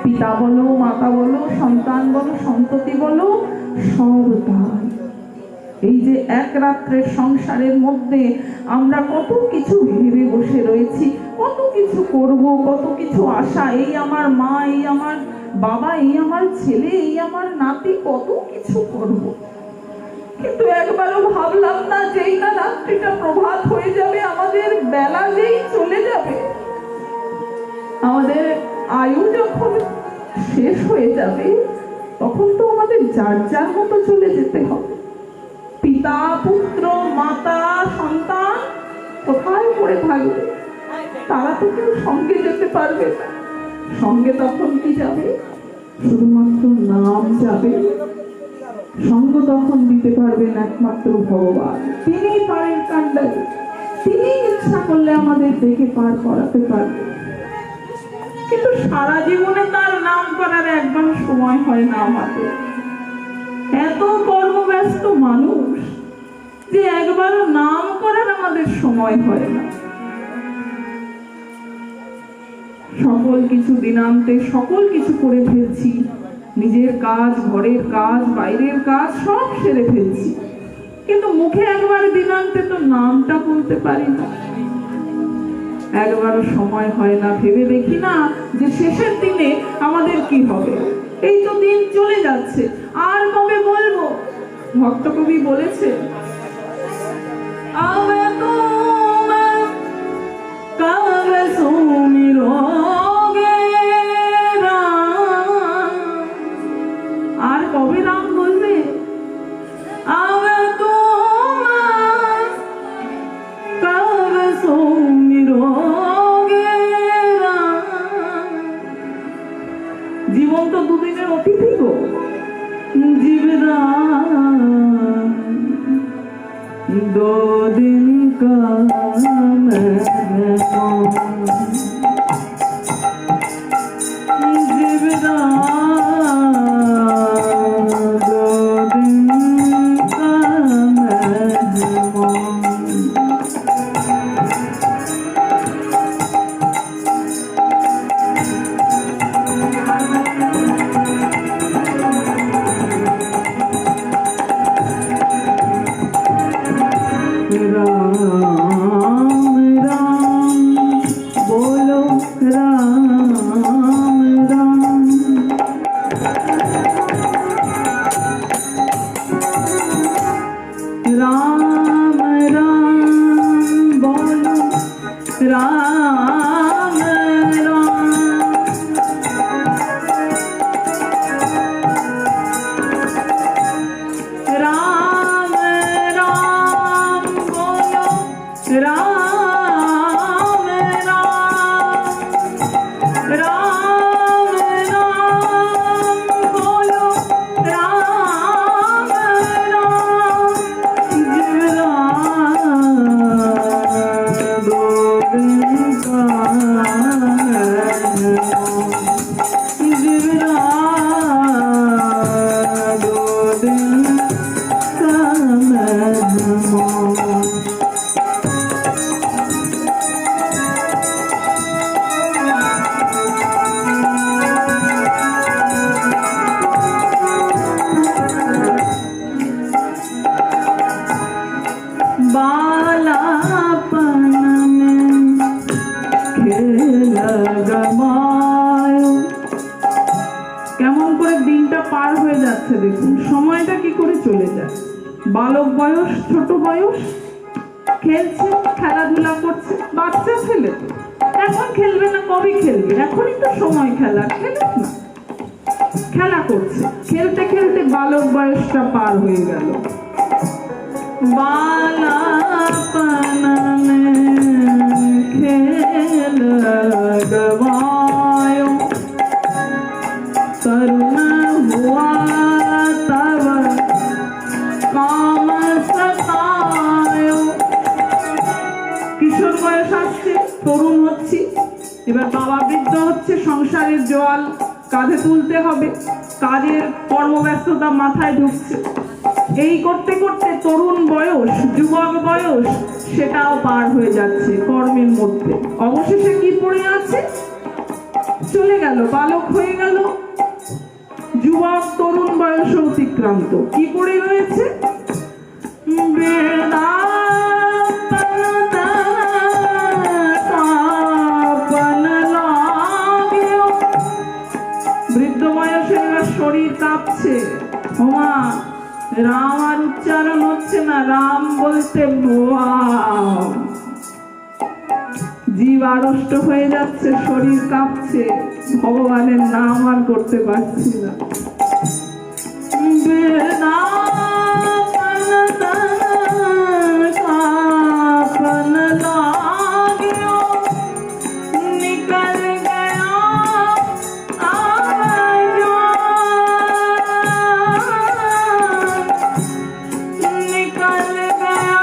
পিতা বলো মাতা বলো, সন্তান বলো সন্ততি বলো, সব তাই। এই যে এক রাত্রের সংসারের মধ্যে আমরা কত কিছু ভেবে বসে রয়েছি, কত কিছু করব, কত কিছু আশা, এই আমার মা, এই আমার বাবা, এই আমার ছেলে, এই আমার নাতি, কত কিছু করব। কিন্তু একবারও ভাবলাম না যেই না রাত্রিটা প্রভাত হয়ে যাবে, আমাদের বেলা যেই চলে যাবে, আমাদের আয়ু যখন শেষ হয়ে যাবে, তখন তো আমাদের যার যার মতো চলে যেতে হবে। পিতা পুত্র মাতা সন্তান কোথায় পড়ে থাকবে? তারা তো কেউ সঙ্গে যেতে পারবে না। সঙ্গে তখন কি যাবে? শুধুমাত্র নাম যাবে। সঙ্গ তখন দিতে পারবেন একমাত্র ভগবান, তিনি পারেন কাণ্ডারি, তিনি ইচ্ছা করলে আমাদের দেখে পার করাতে পারবে, কিন্তু সারা জীবনে তার নাম করার একবার সময় হয় না আমাদের। এত কর্মব্যস্ত মানুষ যে একবারও নাম করার আমাদের সময় হয় না। সকল কিছু দিনান্তে সকল কিছু করে ফেলছি, নিজের কাজ, ঘরের কাজ, বাইরের কাজ সব সেরে ফেলছি, কিন্তু মুখে একবার দিনান্তে তো নামটা বলতে পারি না। একবারও সময় হয় না, ভেবে দেখি না যে শেষের দিনে আমাদের কি হবে। এই তো দিন চলে যাচ্ছে, আর কবে বলবো? ভক্ত কবি বলেছে, আবে তোমার কবে সুমিরোগে রাম। আর কবে রাম বলবে? আবে তোমার কবে সুমিরোগে রাম। জীবন তো দুদিনের অতিথি গো, জীবরাম दो दिन का मेहमान, जीवराम दो दिन का मेहमान। राम राम बोलो, राम राम। राम राम बोलो, राम राम। राम राम बोलो, राम राम। राम राम बोलो, राम राम। जीवराम दो दिन का मेहमान, जीवराम दो दिन का मेहमान। बालापन में खेल गवायो। কেমন করে দিনটা পার হয়ে যাচ্ছে দেখুন, সময়টা কি করে চলে যায়। বালক বয়স, ছোট বয়স, খেলছে, খেলাধুলা করছে, বাচ্চা ছেলে তো এখন খেলবে না, কবে খেলবে? এখনই তো সময় খেলা, খেলুক না। খেলা করছে, খেলতে খেলতে বালক বয়সটা পার হয়ে গেল। बालापन में खेल गवायो, तरुण हुआ तब काम सतायो। কিশোর বয়স আসছে, তরুণ হচ্ছি, এবার বাবা বৃদ্ধ হচ্ছে, সংসারের জোয়াল কাঁধে তুলতে হবে, কাজের কর্মব্যস্ততা মাথায় ঢুকছে। এই করতে করতে তরুণ বয়স, যুবক বয়স সেটাও পার হয়ে যাচ্ছে কর্মের মধ্যে। অবশেষে কি পড়ে আছে? চলে গেল, বালক হয়ে গেল, যুবক তরুণ বয়স অতিক্রান্ত। কি পড়ে রয়েছে? বৃদ্ধ বয়সে শরীর কাঁপছে, ওমা রাম আর উচ্চারণ হচ্ছে না, রাম বলতে জীব আড়ষ্ট হয়ে যাচ্ছে, শরীর কাঁপছে, ভগবানের নাম আর করতে পারছি না। निकल गया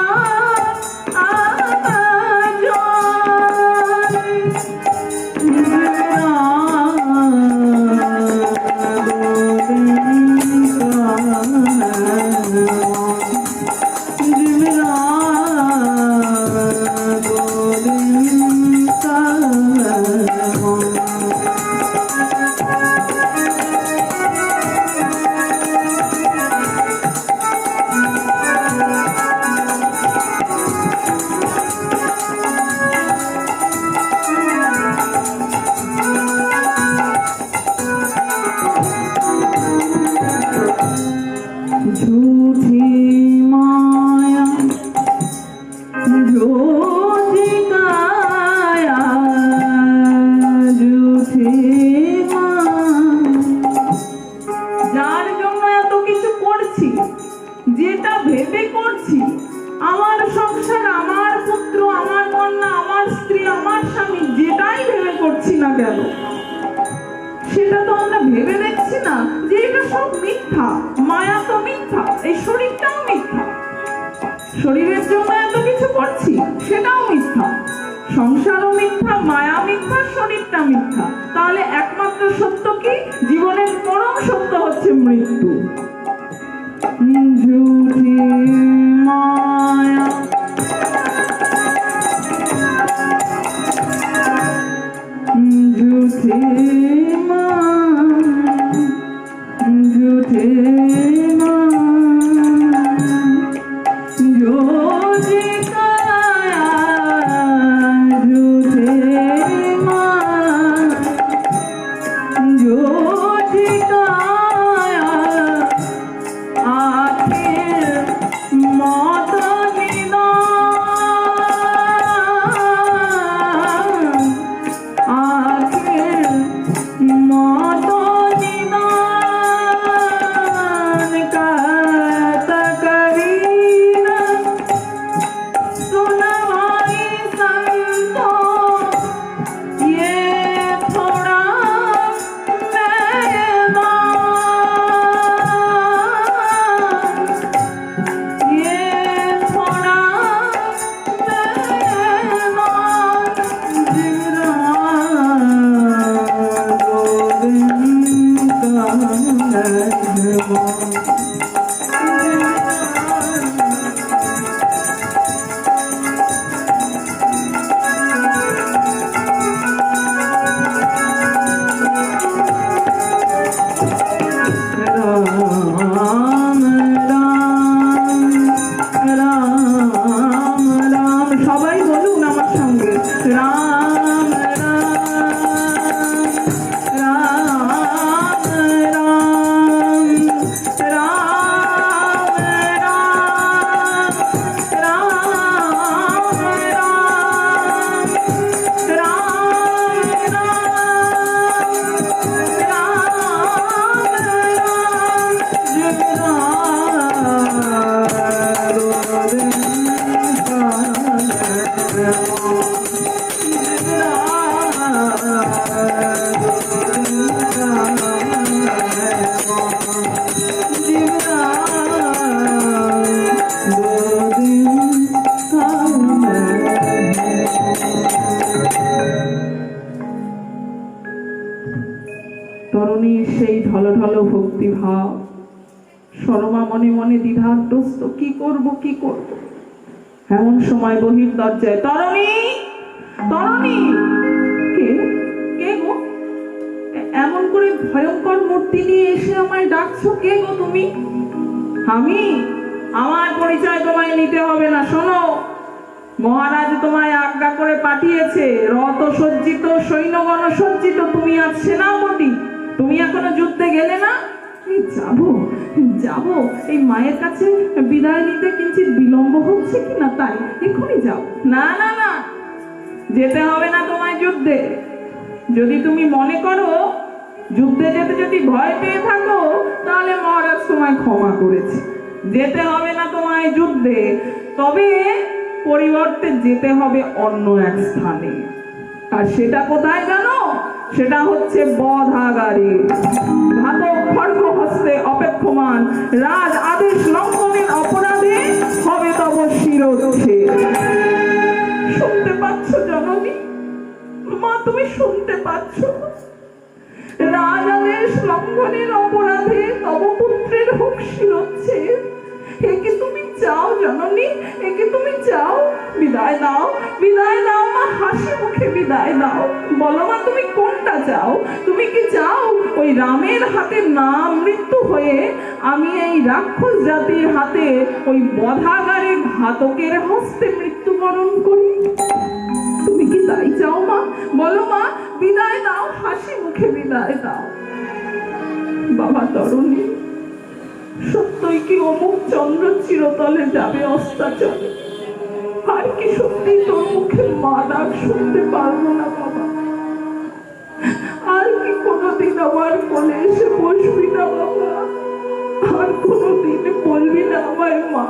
রোজ কায়া জুথে মা। যার জন্য এত কিছু করছি, যেটা ভেবে করছি, আমার সংসার, আমার পুত্র, আমার কন্যা, আমার স্ত্রী, আমার স্বামী, যেটাই ভেবে করছি না কেন, সেটা তো আমরা ভেবে দেখছি না যে এটা সব মিথ্যা। মায়া তো মিথ্যা, এই শরীরটাও মিথ্যা। শরীরের জন্য এত কিছু করছি, সেটাও মিথ্যা। সংসারও মিথ্যা, মায়া মিথ্যা, শরীরটা মিথ্যা। তাহলে একমাত্র সত্য কি? জীবনের পরম সত্য হচ্ছে মৃত্যু। ঝুঠি মায়া ঝুঠে মা, ঝুঠে মা, ঝুঠে কায়া ঝুঠে মা, ঝুঠে কায়া আখের মত নিদান, আখের মত নিদান কাত করিনা सुनवाई संतों ये थोड़ा मैदान, ये थोड़ा मैदान जिगरा गोविंद का मेहमान। राम राम राम राम, সবাই বলুন আমার সঙ্গে, রাম রাম রাম রাম রাম রাম তরুণীর সেই ঢলঢল ভক্তি ভাব, সরমা মনে মনে দ্বিধাগ্রস্ত, কি করব কি করব। এমন সময় বহির দরজায়, তরুণী তরুণী, কে কে গো? এমন করে ভয়ঙ্কর মূর্তি নিয়ে এসে আমায় ডাকছো, কে গো তুমি? আমি? আমার পরিচয় তোমায় নিতে হবে না, শোনো। মহারাজ তোমায় আজ্ঞা করে পাঠিয়েছে, রথ সজ্জিত, সৈন্যগণ সজ্জিত, তুমি আজ সেনাপতি। তুমি এখনো যুদ্ধে গেলে না? যাবো যাবো, এই মায়ের কাছে বিদায় নিতে কিঞ্চিত বিলম্ব হচ্ছে কিনা, তাই এখনই যাও। না না না, যেতে হবে না তোমায় যুদ্ধে। যদি তুমি মনে করো যুদ্ধে যেতে যদি ভয় পেয়ে থাকো, তাহলে মহারাজ তোমায় ক্ষমা করেছে। যেতে হবে না তোমায় যুদ্ধে, তবে পরিবর্তে যেতে হবে অন্য এক স্থানে। আর সেটা কোথায় জানো? সেটা হচ্ছে বধাগারে। ঘাতক খড়গ হস্তে অপেক্ষমান, রাজ আদেশ লঙ্ঘনের অপরাধে হবে তব শিরোচ্ছেদ। শুনতে পাচ্ছ জননী? মা, তুমি শুনতে পাচ্ছ? রাজ আদেশ লঙ্ঘনের অপরাধে তব পুত্রের হোক শিরোচ্ছেদ। একে তুমি চাও জননী? একে তুমি চাও? বিদায় দাও, বিদায় দাও মা, হাসি মুখে বিদায় দাও। বলো মা, তুমি কোনটা চাও? তুমি কি চাও ওই রামের হাতে না মৃত্যু হয়ে আমি এই রাক্ষস জাতির হাতে ওই বধাগারে ঘাতকের হস্তে মৃত্যুবরণ করি? তুমি কি তাই চাও মা? বলো মা, বিদায় দাও, হাসি মুখে বিদায় দাও। বাবা তরুণী, সত্যই কি অমুক চন্দ্র চিরতলে যাবে অস্তাচলে? আর কি সত্যি তোর মুখে মা ডাক শুনতে পারবো না বাবা? আর কি কোনোদিন আমার কোলে এসে বসবি না বাবা? আর কোনোদিন বলবি না আমায় মা?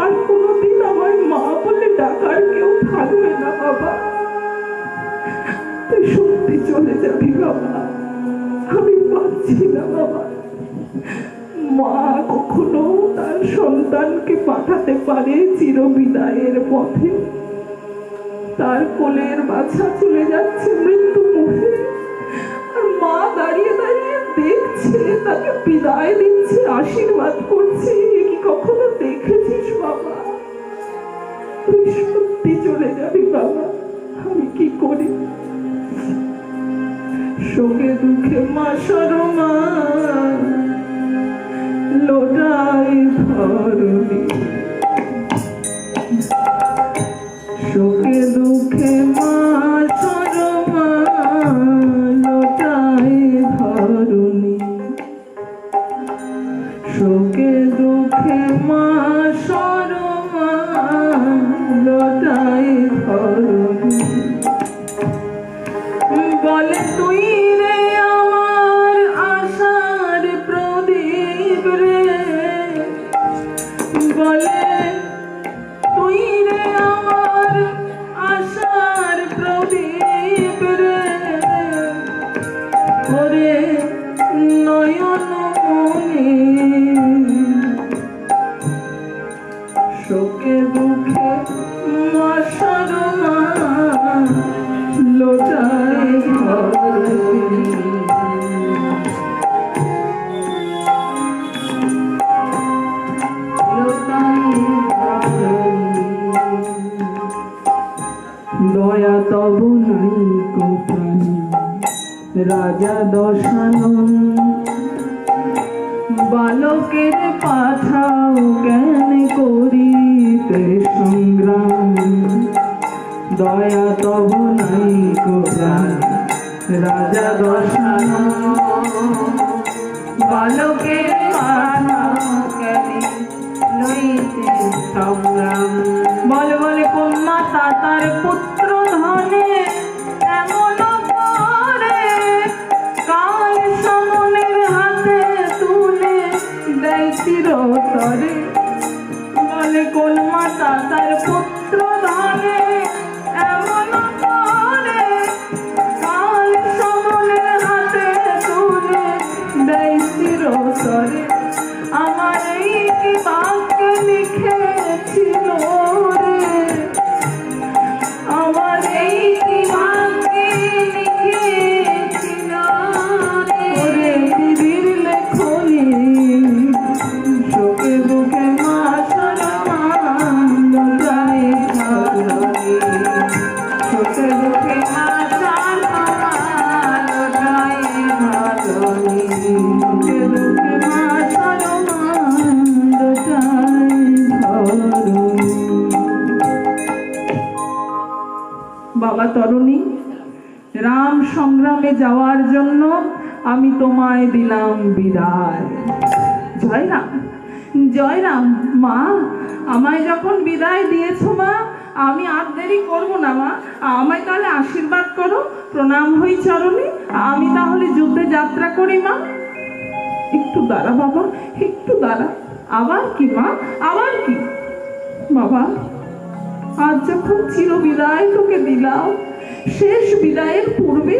আর কোনোদিন আমায় মা বলে ডাকার কেউ থাকবে না বাবা? তুই সত্যি চলে যাবি বাবা? আমি পারছি না বাবা। মা কখনো তার সন্তানকে পাঠাতে পারে চিরবিদায়ের পথে, তার কোলের বাছা চলে যাচ্ছে মৃত্যু মুখে, আর মা দাঁড়িয়ে দাঁড়িয়ে দেখছে, তাকে বিদায় দিচ্ছে, আশীর্বাদ করছে। এ কি কখনো দেখেছিস বাবা? তুই সত্যি চলে যাবি বাবা? আমি কি করি? শোকে দুঃখে মা সরমা লোটাই ধরণী, শোকে দুঃখে মা সরমা লোটাই ধরণী, শোকে দুঃখে মা সরমা লোটাই ধরণী। বলে তুই রে আমার আশার প্রদীপ রে, বলে তুই রে আমার আশার প্রদীপ রে, ওরে নয়ন মনি শোকে দুঃখে মা সরমা লোটাই ধরণী। দয়া তব নাই কো প্রাণী রাজা দশানন, বালকের পাঠাও জ্ঞান করিতে সংগ্রাম। দয়া তব নাই কো প্রাণী রাজা দশানন, বালকের পাঠাও জ্ঞান লইতে সংগ্রাম। বলে বলে কোন মাতা তার পুত্র ধনে এমন করে কাল সমনের হাতে তুলে দেয় চিরতরে। বলে কোন মাতা তার পুত্র ধনে এমন করে কাল সমনের হাতে তুলে দেয় চিরতরে। আমার এই কি বাক্য লিখেছিল রে, আমার এই কি বাক্য লিখেছিল রে, দিদির লেখনি শোকে বুকে মা সরমা লোটাই ধরণী, শোকে বুকে মা সরমা লোটাই ধরণী, শোকে বুকে মা সরমা লোটাই ধরণী। বাবা তরুণী, রাম সংগ্রামে যাওয়ার জন্য আমি তোমায় দিলাম বিদায়। জয় রাম, জয় রাম। মা, আমায় যখন বিদায় দিয়েছো মা, আমি আর দেরি করবো না মা। আমায় তাহলে আশীর্বাদ করো, প্রণাম হই চরণে। আমি তাহলে যুদ্ধে যাত্রা করি মা। একটু দাঁড়া বাবা, একটু দাঁড়া। আবার কি মা, আবার কি? বাবা, আজ যখন চিরবিদায় তোকে দিলাম, শেষ বিদায়ের পূর্বে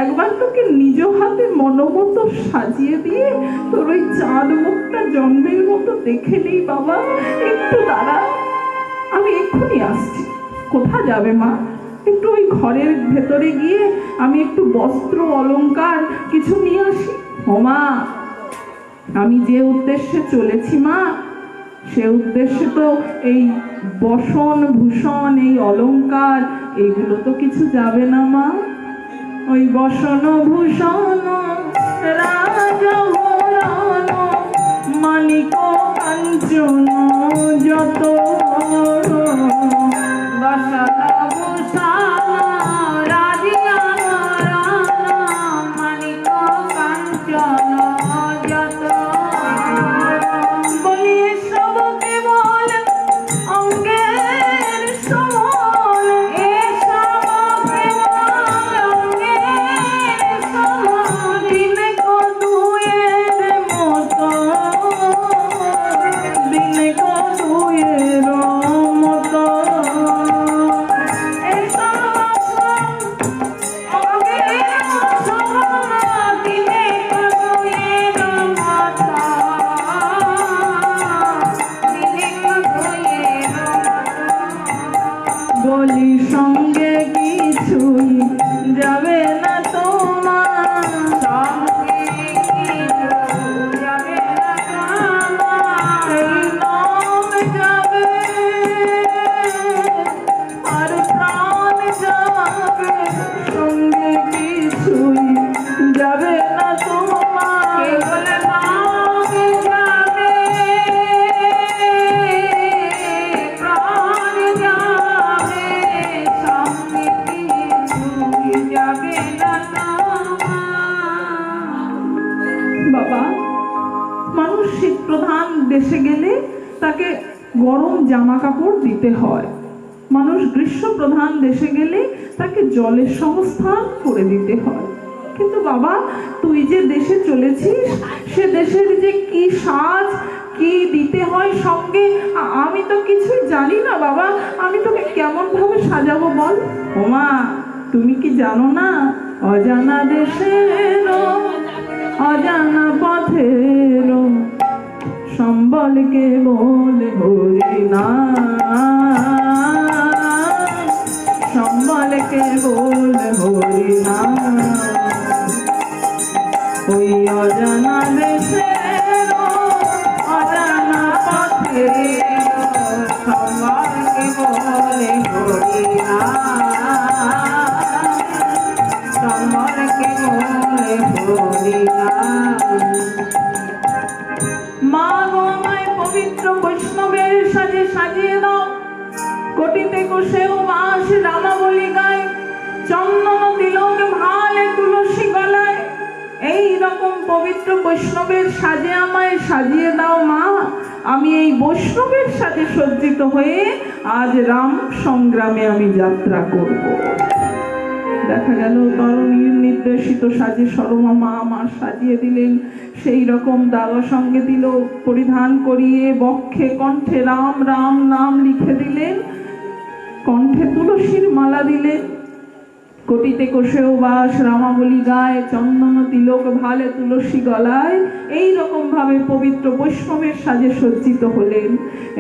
একবার তোকে নিজ হাতে মনোমতো সাজিয়ে দিয়ে তোর ওই চাঁদ মুখটা জন্মের মতো দেখে নেই বাবা। একটু দাঁড়া, আমি এক্ষুনি আসছি। কোথা যাবে মা? একটু ওই ঘরের ভেতরে গিয়ে আমি একটু বস্ত্র অলংকার কিছু নিয়ে আসি। ও মা, আমি যে উদ্দেশ্যে চলেছি মা, সে উদ্দেশ্যে তো এই বসন ভূষণ, এই অলংকার, এগুলো তো কিছু যাবে না মা। ওই বসন ভূষণ রাজহরণ মানিক কাঞ্চন যত, বসন ভূষণ রাজহরণ মানিক কাঞ্চন যত, বলি সব কেবল অঙ্গে বলি সঙ্গে কিছুই যাবে না তোমার, সঙ্গে কিছু যাবে না তোমার। এই নাম যাবে আর প্রাণ যাবে, সঙ্গে কিছুই যাবে না তোমার। কেবল নাম যাবে, প্রাণ যাবে, সঙ্গে কিছুই যাবে না তোমার। বাবা, মানুষ শীত প্রধান দেশে গেলে তাকে গরম জামা কাপড় দিতে হয়, মানুষ গ্রীষ্ম প্রধান দেশে গেলে তাকে জলের সংস্থান করে দিতে হয়। কিন্তু বাবা, তুই যে দেশে চলেছিস সে দেশের যে কি সাজ কি দিতে হয় সঙ্গে আমি তো কিছুই জানি না বাবা, আমি তোকে কেমন ভাবে সাজাবো বল। ওমা, তুমি কি জানো না, অজানা দেশের অজানা পথের সম্বলকে বলে হরি না, সম্বলকে বলে হরি না। ওই অজানা দেশের অজানা পথের সম্বলকে বলে হরি নাম, সম্বলকে বলে হরি নাম। মা গো, আমায় পবিত্র বৈষ্ণবের সাজে সাজিয়ে দাও, কোটিতে কোষেও বাস রামাবলী গায়, চন্দন তিলক ভালে তুলসী গলায়। এই রকম পবিত্র বৈষ্ণবের সাজে আমায় সাজিয়ে দাও মা, আমি এই বৈষ্ণবের সাজে সজ্জিত হয়ে আজ রাম সংগ্রামে আমি যাত্রা করব। দেখা গেল তরুণীর নির্দেশিত সাজে সরমা মা আমার সাজিয়ে দিলেন, সেই রকম দাওয়া সঙ্গে দিল, পরিধান করিয়ে বক্ষে কণ্ঠে রাম রাম নাম লিখে দিলেন, কণ্ঠে তুলসীর মালা দিলেন, কোটিতে কোষেও বাস রামাবলী গায়, চন্দন তিলক ভালে তুলসী গলায়। এই রকম ভাবে পবিত্র বৈষ্ণবের সাজে সজ্জিত হলেন।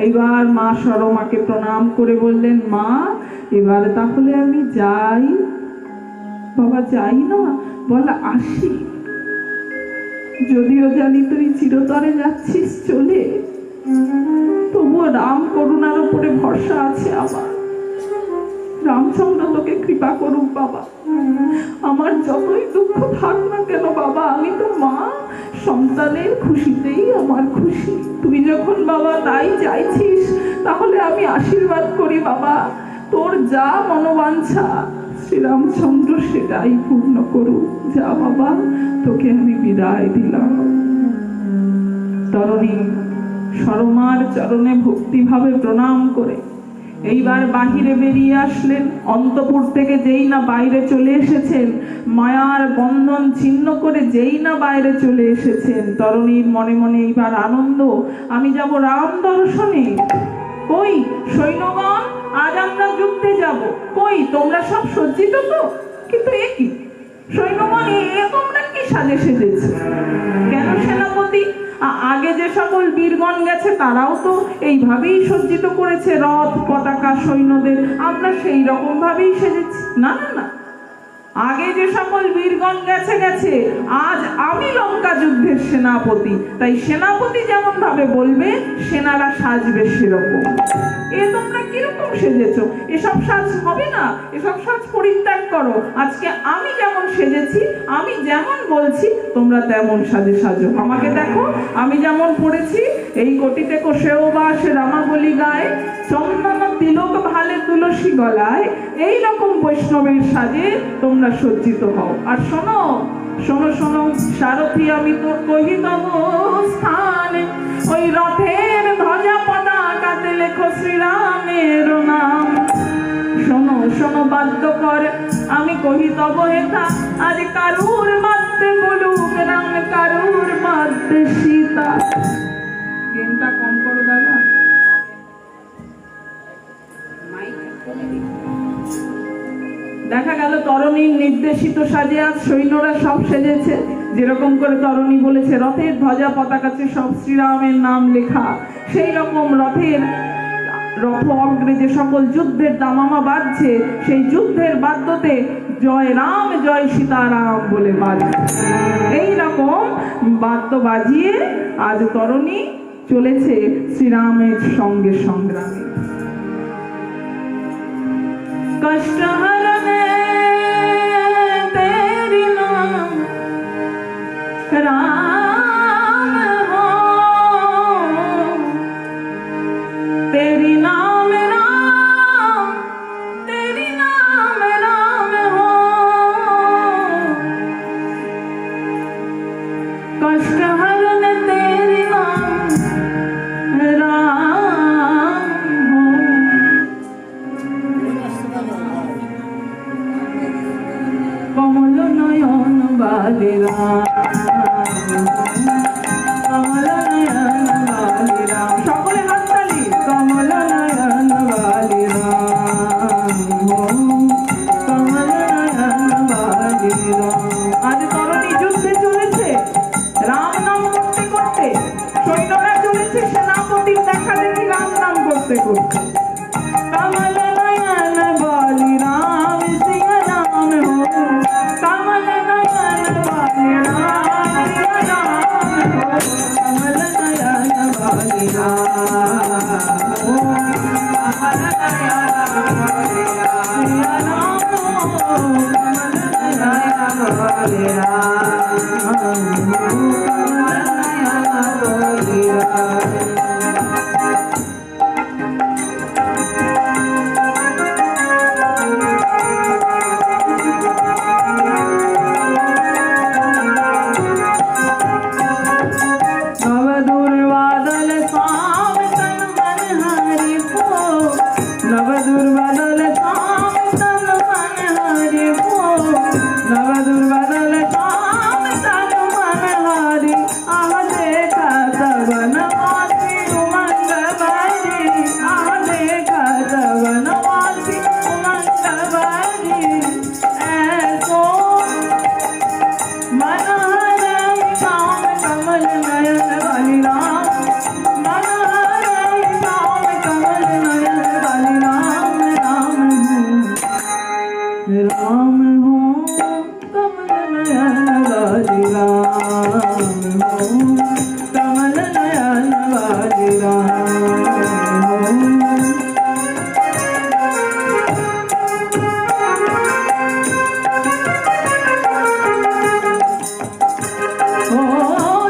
এইবার মা সরমাকে প্রণাম করে বললেন, মা এবার তাহলে আমি যাই। বাবা, যাই না, বলা আসি। যদিও জানি তুই চিরতরে যাচ্ছিস চলে, তবুও রাম করুণার উপরে ভরসা আছে আমার। রামচন্দ্র তোকে কৃপা করুক বাবা, আমার যতই দুঃখ থাক না কেন বাবা, আমি তো মা, সন্তানের খুশিতেই আমার খুশি। তুই যখন বাবা তাই চাইছিস, তাহলে আমি আশীর্বাদ করি বাবা, তোর যা মনোবাঞ্ছা শ্রীরামচন্দ্র সেটাই পূর্ণ করুক। যা বাবা, তোকে আমি বিদায় দিলাম। তরুণী সরমার চরণে ভক্তিভাবে প্রণাম করে এইবার বাহিরে বেরিয়ে আসলেন। অন্তপুর থেকে যেই না বাইরে চলে এসেছেন, মায়ার বন্ধন ছিন্ন করে যেই না বাইরে চলে এসেছেন, তরুণীর মনে মনে এইবার আনন্দ, আমি যাব রাম দর্শনে। কই সৈন্যগণ, আজ আমরা যুদ্ধে যাব, কই তোমরা সব সজ্জিত তো? কিন্তু এ কি সৈন্যগণ, এ তোমরা কি সাজে সেজেছে? কেন সেনাপতি, আগে যে সকল বীরগণ গেছে তারাও তো এইভাবেই সজ্জিত করেছে রথ পতাকা সৈন্যদের, আমরা সেই রকম ভাবেই সেজেছি। না না না, আগে যে সকল বীরগণ গেছে গেছে, আজ আমি লঙ্কা যুদ্ধের সেনাপতি, তাই সেনাপতি যেমন ভাবে বলবে সেনারা সাজবে সেরকম। এ তোমরা কিরকম সেজেছো? এসব সাজ হবে না, এসব সাজ পরিত্যাগ করো। আজকে আমি যেমন সেজেছি, আমি যেমন বলছি তোমরা তেমন সাজে সাজো। আমাকে দেখো, আমি যেমন পড়েছি, এই কোটিতে কোষেও বাস রামাবলী গায়, চন্দন তিলক ভালে তুলসী গলায়, এই রকম বৈষ্ণবের সাজে তোমরা সজ্জিত হও। আর শোনো শোনো শোনো সারথি, আমি তোর কহিতম স্থানে ওই রথের ধ্বজা পতাকাতে লেখো শ্রীরামের নাম। শোনো শোনো বাদ্য কর, আমি কহিতব হেথা, আজ কারুর মাধ্যে বলুক রাম, কারুর মাধ্যে সীতা। গেমটা কম করো দাদা। দেখা গেল তরুণীর নির্দেশিত সাজে আজ সৈন্যরা সব সেজেছে, যেরকম করে তরুণী বলেছে রথের ধ্বজা পতাকাতে সব শ্রীরামের নাম লেখা, সেই রকম রথের রথ অগ্রে যে সকল যুদ্ধের দামামা বাজছে, সেই যুদ্ধের বাদ্যতে জয় রাম জয় সীতারাম বলে বাজছে। এইরকম বাদ্য বাজিয়ে আজ তরুণী চলেছে শ্রীরামের সঙ্গে সংগ্রামে। কষ্ট হরণে তেরি নাম রাম হো, तेरी नाम राम, तेरी नाम राम हो, कष्ट हरन तेरी नाम राम हो। कमल नयन बाले राम, कमल नयन बाले राम, সকলে হাততালি। कमल नयन बाले राम हो, कमल नयन बाले राम। আজ তরুণী যুদ্ধে চলেছে রাম নাম করতে করতে, সৈন্যরা চলেছে সেনাপতির দেখা দেখি রাম নাম করতে করতে। कमल नयन बाले राम सिया राम हो, कमल नयन बाले राम सिया राम हो, कमल नयन बाले राम हो, कमल नयन बाले राम सिया राम हो, कमल नयन बाले राम हो, कमल नयन बाले राम। राम हो कमल नयन बाले राम हो, कमल नयन बाले राम हो।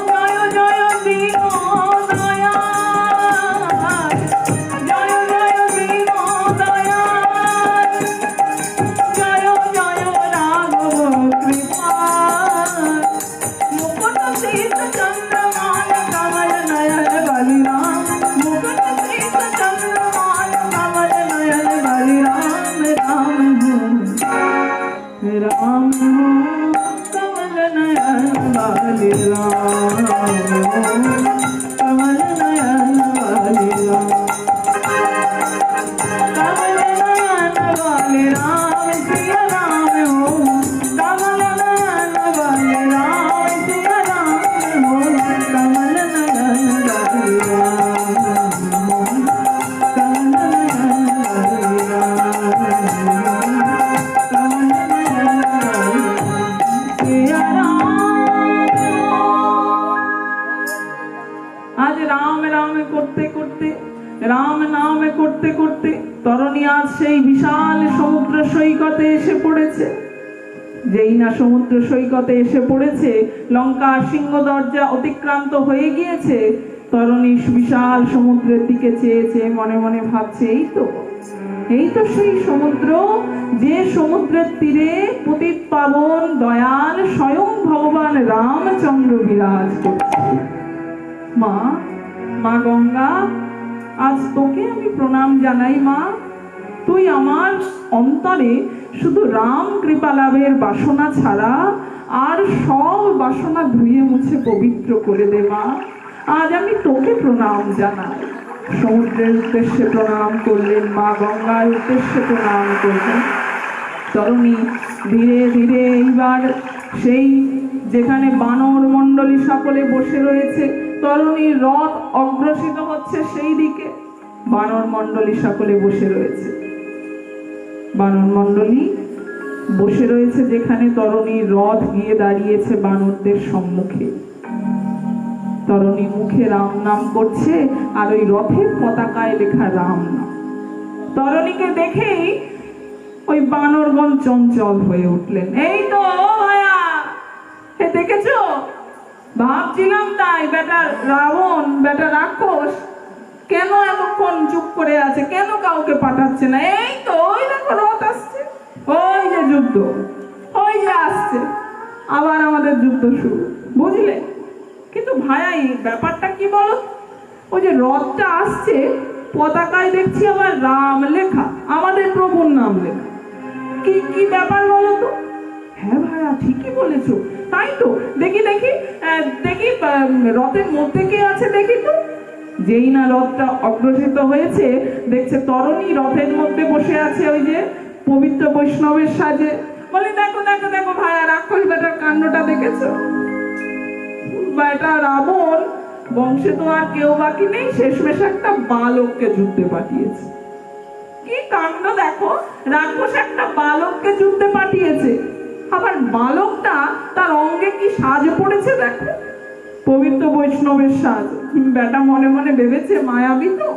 जय जय दीनो दया, जय जय दीनो दया, जय जय राघव कृपा, मुकुट सीत चंद्रमान कमल नयन बाले राम, मुकुट सीत चंद्रमान कमल नयन बाले राम। राम हो राम हो कमल नयन बाले राम हो, कमल नयन बाले राम, कमल नयन बाले राम सिया राम हो, कमल नयन बाले राम सिया राम हो, कमल नयन बाले राम हो, कमल नयन बाले राम हो, कमल नयन बाले सिया राम। আজ রাম রাম করতে করতে, রাম নাম করতে করতে তরুণী আজ সেই বিশাল সমুদ্র সৈকতে এসে পড়েছে। যেই না সমুদ্র সৈকতে এসে পড়েছে, লঙ্কার সিংহ দরজা অতিক্রান্ত হয়ে গিয়েছে, তরুণী বিশাল সমুদ্রের দিকে চেয়েছে, মনে মনে ভাবছে এই তো সেই সমুদ্র, যে সমুদ্রের তীরে পতিত পাবন দয়াল স্বয়ং ভগবান রামচন্দ্র বিরাজ করছে। মা, মা গঙ্গা, আজ তোকে আমি প্রণাম জানাই মা। তুই আমার অন্তরে শুধু রাম কৃপা লাভের বাসনা ছাড়া আর সব বাসনা ধুয়ে মুছে পবিত্র করে দে মা। আজ আমি তোকে প্রণাম জানাই। সমুদ্রের উদ্দেশ্যে প্রণাম করলেন, মা গঙ্গার উদ্দেশ্যে প্রণাম করলেন। তরুণী ধীরে ধীরে এইবার সেই যেখানে বানর মণ্ডলী সকলে বসে রয়েছে, তরুণীর রথ অগ্রসিত হচ্ছে সেই দিকে। বানর মণ্ডলী সকলে বসে রয়েছে। বানর মণ্ডলী বসে রয়েছে যেখানে তরণীর রথ গিয়ে দাঁড়িয়েছে বানরদের সম্মুখে। তরণী মুখে রাম নাম করছে আর ওই রথের পতাকায় লেখা রাম নাম। তরণীকে দেখেই ওই বানরগণ চঞ্চল হয়ে উঠলেন। এই তো ভায়া, এ দেখেছো? ভাবছিলাম তাই, বেটা রাবণ, বেটা রাক্ষস কেন এতক্ষণ চুপ করে আছে, কেন কাউকে পাঠাচ্ছে না? এই তো ওই দেখো রথ আসছে, ওই যে যুদ্ধ, ওই যে আসছে, আবার আমাদের যুদ্ধ শুরু, বুঝলে? কিন্তু ভাইয়া এই ব্যাপারটা কি বলো, ওই যে রথটা আসছে পতাকায় দেখছি আবার রাম লেখা, আমাদের প্রভুর নাম লেখা, কি কি ব্যাপার বলো তো? হ্যাঁ ভাইয়া ঠিকই বলেছো, তাই তো, দেখি দেখি দেখি রথের মধ্যে কে আছে দেখি তো। যেই না রথটা অগ্রসিত হয়েছে দেখছে তরণী রথের মধ্যে বসে আছে, ওই যে পবিত্র বৈষ্ণবের সাজে। বলে দেখো দেখো দেখো ভাইয়া, রাক্ষস বেটার কাণ্ডটা দেখেছো? বেটা রাবণ বংশে তো আর কেউ বাকি নেই, শেষমেশ একটা বালককে যুদ্ধে পাঠিয়েছে। কি কাণ্ড দেখো, রাক্ষস একটা বালককে যুদ্ধে পাঠিয়েছে, আবার বালকটা তার অঙ্গে কি সাজ পড়েছে দেখো, পবিত্র বৈষ্ণবের সাজ। বেটা মনে মনে ভেবেছে, মায়াবী তো,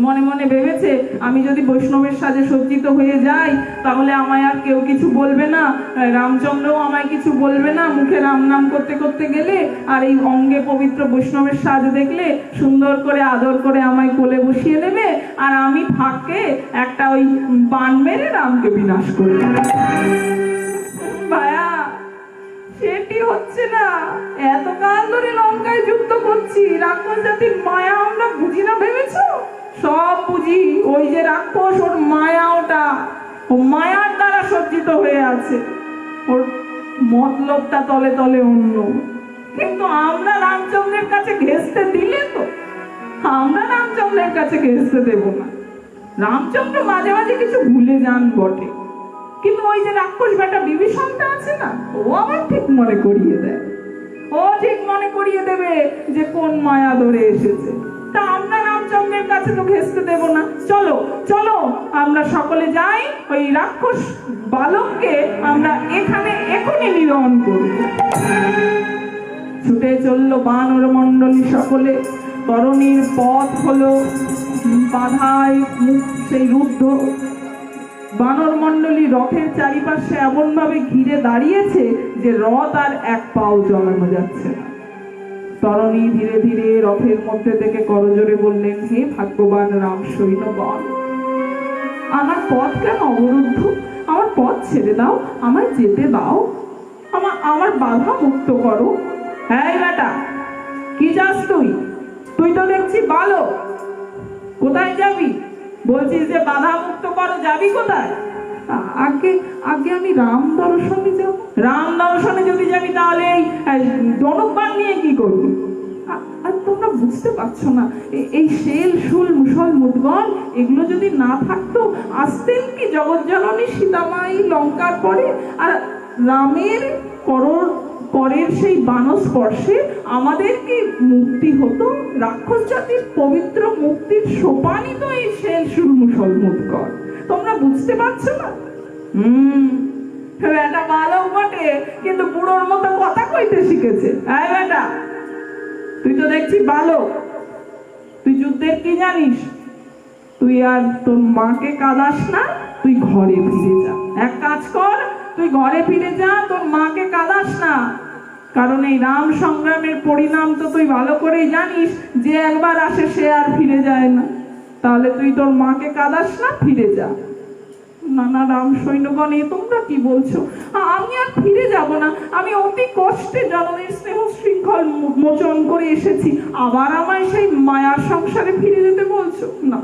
মনে মনে ভেবেছে আমি যদি বৈষ্ণবের সাজে সজ্জিত হয়ে যাই তাহলে আমায় আর কেউ কিছু বলবে না, রামচন্দ্রও আমায় কিছু বলবে না, মুখে রাম নাম করতে করতে গেলে, আর এই অঙ্গে পবিত্র বৈষ্ণবের সাজ দেখলে সুন্দর করে আদর করে আমায় কোলে বসিয়ে নেবে, আর আমি ফাঁকে একটা ওই বান মেরে রামকে বিনাশ করে দেব। ভায়া সেটি হচ্ছে না, এতকাল ধরে লঙ্কায় যুদ্ধ করছি, রাক্ষস জাতির মায়া আমরা বুঝি না ভেবেছো? সব বুঝি, ওই যে রাক্ষস ওর মায়া, ওটা ও মায়ার দ্বারা সজ্জিত হয়ে আছে, ওর মতলবটা তলে তলে অন্য। কিন্তু আমরা রামচন্দ্রের কাছে ঘেঁষতে দিলে তো, আমরা রামচন্দ্রের কাছে ঘেঁষতে দেব না। রামচন্দ্র মাঝে মাঝে কিছু ভুলে যান বটে, কিন্তু ওই যে রাক্ষস বেটা বিভীষণটা আছে না, ও আবার ঠিক মনে করিয়ে দেয়, ও ঠিক মনে করিয়ে দেবে যে কোন মায়া ধরে এসেছে। তা আমরা রামচন্দ্রের কাছে তো ঘেঁষতে দেব না। চলো চলো আমরা সকলে যাই, ওই রাক্ষস বালককে আমরা এখানে এখনই নিধন করব। ছুটে চললো বানর মণ্ডলী সকলে। তরণীর পথ হলো বাধায় মুখ সেই রুদ্ধ। বানর মণ্ডলী রথের চারিপাশে এমন ভাবে ঘিরে দাঁড়িয়েছে যে রথ আর এক পাও চলানো যাচ্ছে না। তরণী ধীরে ধীরে রথের মধ্যে থেকে করজোরে বললেন, হে ভাগ্যবান রাম সৈন্যগণ, আমার পথ কেন অবরুদ্ধ? আমার পথ ছেড়ে দাও, আমায় যেতে দাও, আমার বাধা মুক্ত করো। হ্যাঁ বেটা, কি চাস তুই? তুই তো দেখছি বালক, কোথায় যাবি? বলছিস যে বাধা মুক্ত করো, যাবি কোথায়? আগে আগে আমি রাম দর্শনে যাব। রাম দর্শনে যদি যাবি তাহলে এই জনকবান নিয়ে কি করবি? আর তোমরা বুঝতে পারছো না, এই শেল শুল মুসল মুদগণ এগুলো যদি না থাকতো আসতেন কি জগৎজননী সীতামাই লঙ্কার পরে, আর রামের করের সেই বানর স্পর্শে আমাদের কি মুক্তি হতো? রাক্ষস জাতির পবিত্র মুক্তির সোপানই তো এই শেল শুল মুসল মুদগণ। তোমরা বুঝতে পারছো না? বেটা বালক বটে, কিন্তু বুড়োর মতো কথা কইতে শিখেছে। এই বেটা, তুই তো দেখছি বালক, তুই যুদ্ধের কি জানিস? তুই আর তোর মাকে কাঁদাস না, তুই ঘরে ফিরে যা। এক কাজ কর, তুই ঘরে ফিরে যা, তোর মাকে কাঁদাস না। কারণ এই রাম সংগ্রামের পরিণাম তো তুই ভালো করেই জানিস, যে একবার আসে সে আর ফিরে যায় না। তাহলে তুই তোর মাকে কাঁদাস না, ফিরে যা। নানা রাম সৈন্যগণ, এ তোমরা কি বলছো? আমি আর ফিরে যাব না, আমি অতি কষ্টে জননীর স্নেহ শৃঙ্খল মোচন করে এসেছি, আবার আমায় সেই মায়ার সংসারে ফিরে যেতে বলছো? না,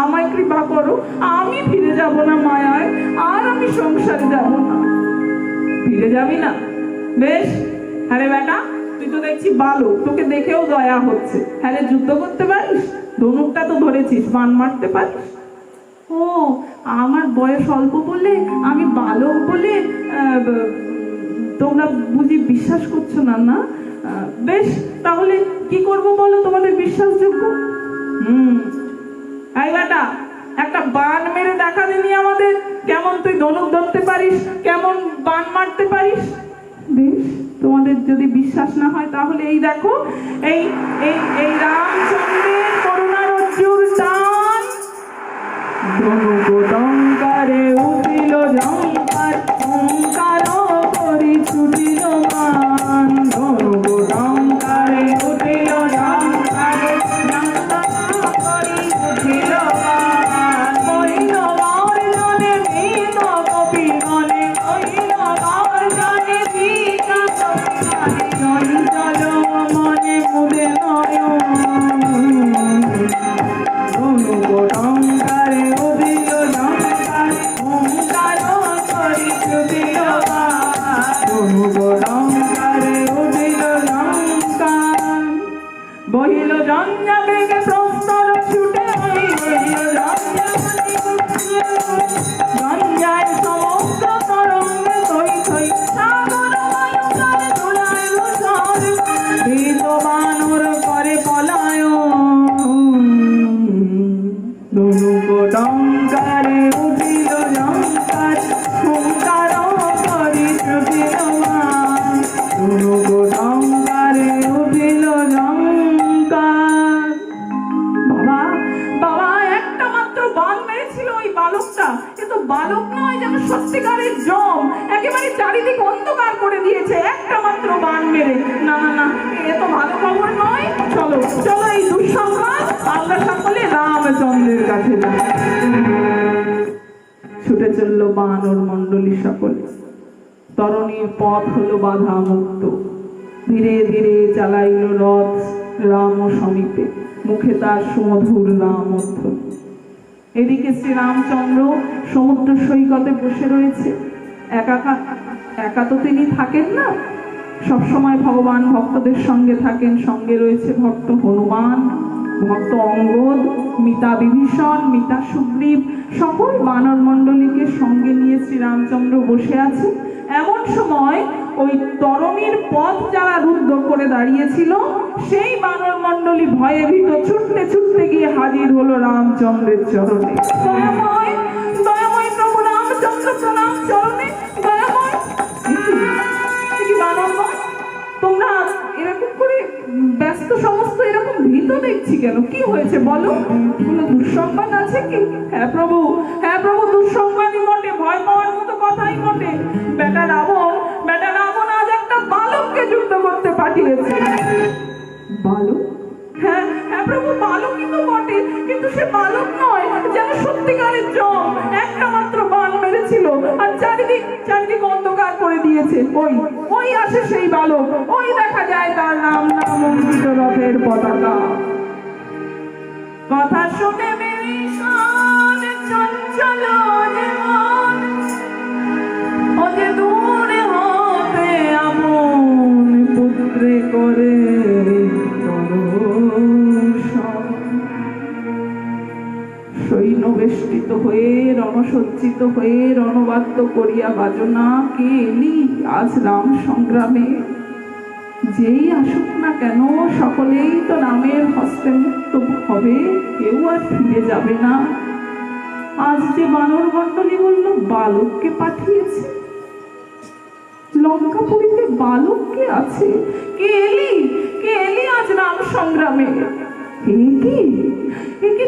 আমায় কৃপা করো, আমি ফিরে যাব না মায়ায়, আর আমি সংসারে যাব না। ফিরে যাবি না? বেশ। হ্যাঁ রে বেটা, তুই তো দেখছি বালক, তোকে দেখেও দয়া হচ্ছে। হ্যাঁ রে, যুদ্ধ করতে পারিস? ধনুকটা তো ধরেছিস, বান মারতে পারিস? ও, আমার বয়স অল্প বলে, আমি বালক বলে তোমরা বুঝি বিশ্বাস করছো না? না, বেশ, তাহলে কি করব বলো তোমাদের বিশ্বাসযোগ্য? এই বেটা, একটা বান মেরে দেখা দিনি আমাদের, কেমন তুই ধনুক ধরতে পারিস, কেমন বান মারতে পারিস। বেশ, তোমাদের যদি বিশ্বাস না হয় তাহলে এই দেখো, এই এই এই রামচন্দ্রের করুণার অর্জুর টান। ধনুক টঙ্কারে উঠিল ঝঙ্কার, ওঙ্কার করি ছুটিল মান। ধনুক টঙ্কারে উঠিল ঝঙ্কার, ঝঙ্কার করি ছুটিল মান। কইল গর্জনে ভীত কপিগণে, কইল গর্জনে ভীত কপিগণে, চঞ্চল মনে মুদে নয়ন। ধনুক টঙ্কারে উঠিল ঝঙ্কার, ওঙ্কার করি ছুটিল মান। ধনুক টঙ্কারে উঠিল ঝঙ্কার, বহিল জঞ্জা বেগে প্রস্তর ছুটে, বহিল জঞ্জা জঞ্জায় সমুদ্র তরঙ্গে থই থই, সাগর বায়ুকালে ধুলায় ধূসর, ভীত বানর করে পলায়ন। ধনুক টঙ্কারে উঠিল ঝঙ্কার, ওঙ্কার করি ছুটিল মান। ধনুক টঙ্কারে উঠিল ঝঙ্কার। বাবা, বাবা, একটা মাত্র বান মেরেছিল ওই বালকটা। এ তো বালক নয়, যেন সত্যিকারের জম, একেবারে চারিদিক অন্ধকার করে দিয়েছে একটা মাত্র বান মেরে। না না না, এ তো ভালো খবর নয়। চলো চলো, এই দুঃসংবাদ আমরা সকলে রামচন্দ্রের কাছে যাই। ছুটে চলল বানর মণ্ডলী সকলে। তরণীর পথ হলো বাধা মুক্ত। ধীরে ধীরে চালাইল রথ রাম সমীপে, মুখে তার সুমধুর রামধ্বনি। এদিকে শ্রীরামচন্দ্র সমুদ্র সৈকতে বসে রয়েছে। একা একা তো তিনি থাকেন না, সবসময় ভগবান ভক্তদের সঙ্গে থাকেন। সঙ্গে রয়েছে ভক্ত হনুমান, ভক্ত অঙ্গদ, মিতা বিভীষণ, মিতা সুগ্রীব, সকল বানর মণ্ডলীকে সঙ্গে নিয়ে শ্রীরামচন্দ্র বসে আছে। এমন সময় ওই তরণীর পথ যারা রুদ্ধ করে দাঁড়িয়েছিল, সেই বানর মণ্ডলী ভয়ে ভীত ছুটতে ছুটতে গিয়ে হাজির হলো রামচন্দ্রের চরণে। দয়াময়, দয়াময় প্রভু রামচন্দ্র, প্রণাম চরণে, দয়াময়। কি বানরগণ, তোমরা এরকম করে ব্যস্ত সমস্ত এরকম ভীত দেখছি কেন? কি হয়েছে বলো? কোনো দুঃসংবাদ আছে কি? হ্যাঁ প্রভু, হ্যাঁ প্রভু, দুঃসংবাদই বটে, ভয় পাওয়ার মতো কথাই বটে। বেটা রাবণ আজ একটা বালককে যুদ্ধ করতে পাঠিয়েছে। বালক? হ্যাঁ হ্যাঁ প্রভু, বালকই তো বটে, কিন্তু সে বালক নয়, যেন সত্যিকারের জম। একটা মাত্র বান মেরেছিল আর চারিদিক অন্ধকার করে দিয়েছে। ওই আসে সেই বালক, ওই দেখা যায় তার নাম অঙ্কিত রথের পতাকা। কথা শুনে বিভীষণ চঞ্চল যে মন, ও যে দূরে হতে আপন পুত্রে করে দর্শন। সৈন্য বেষ্টিত হয়ে, রণসজ্জিত হয়ে, রণবাদ্য করিয়া বাজনা কে এলি আজ রাম সংগ্রামে। যেই আসুক না কেন, সকলেই তো রামের হস্তে মুক্ত হবে, কেউ আর ফিরে যাবে না। আজ যে বানর মণ্ডলী বলল বালককে পাঠিয়েছে, লঙ্কাপুরীতে বালক কে আছে? কে এলি আজ রাম সংগ্রামে? এ কি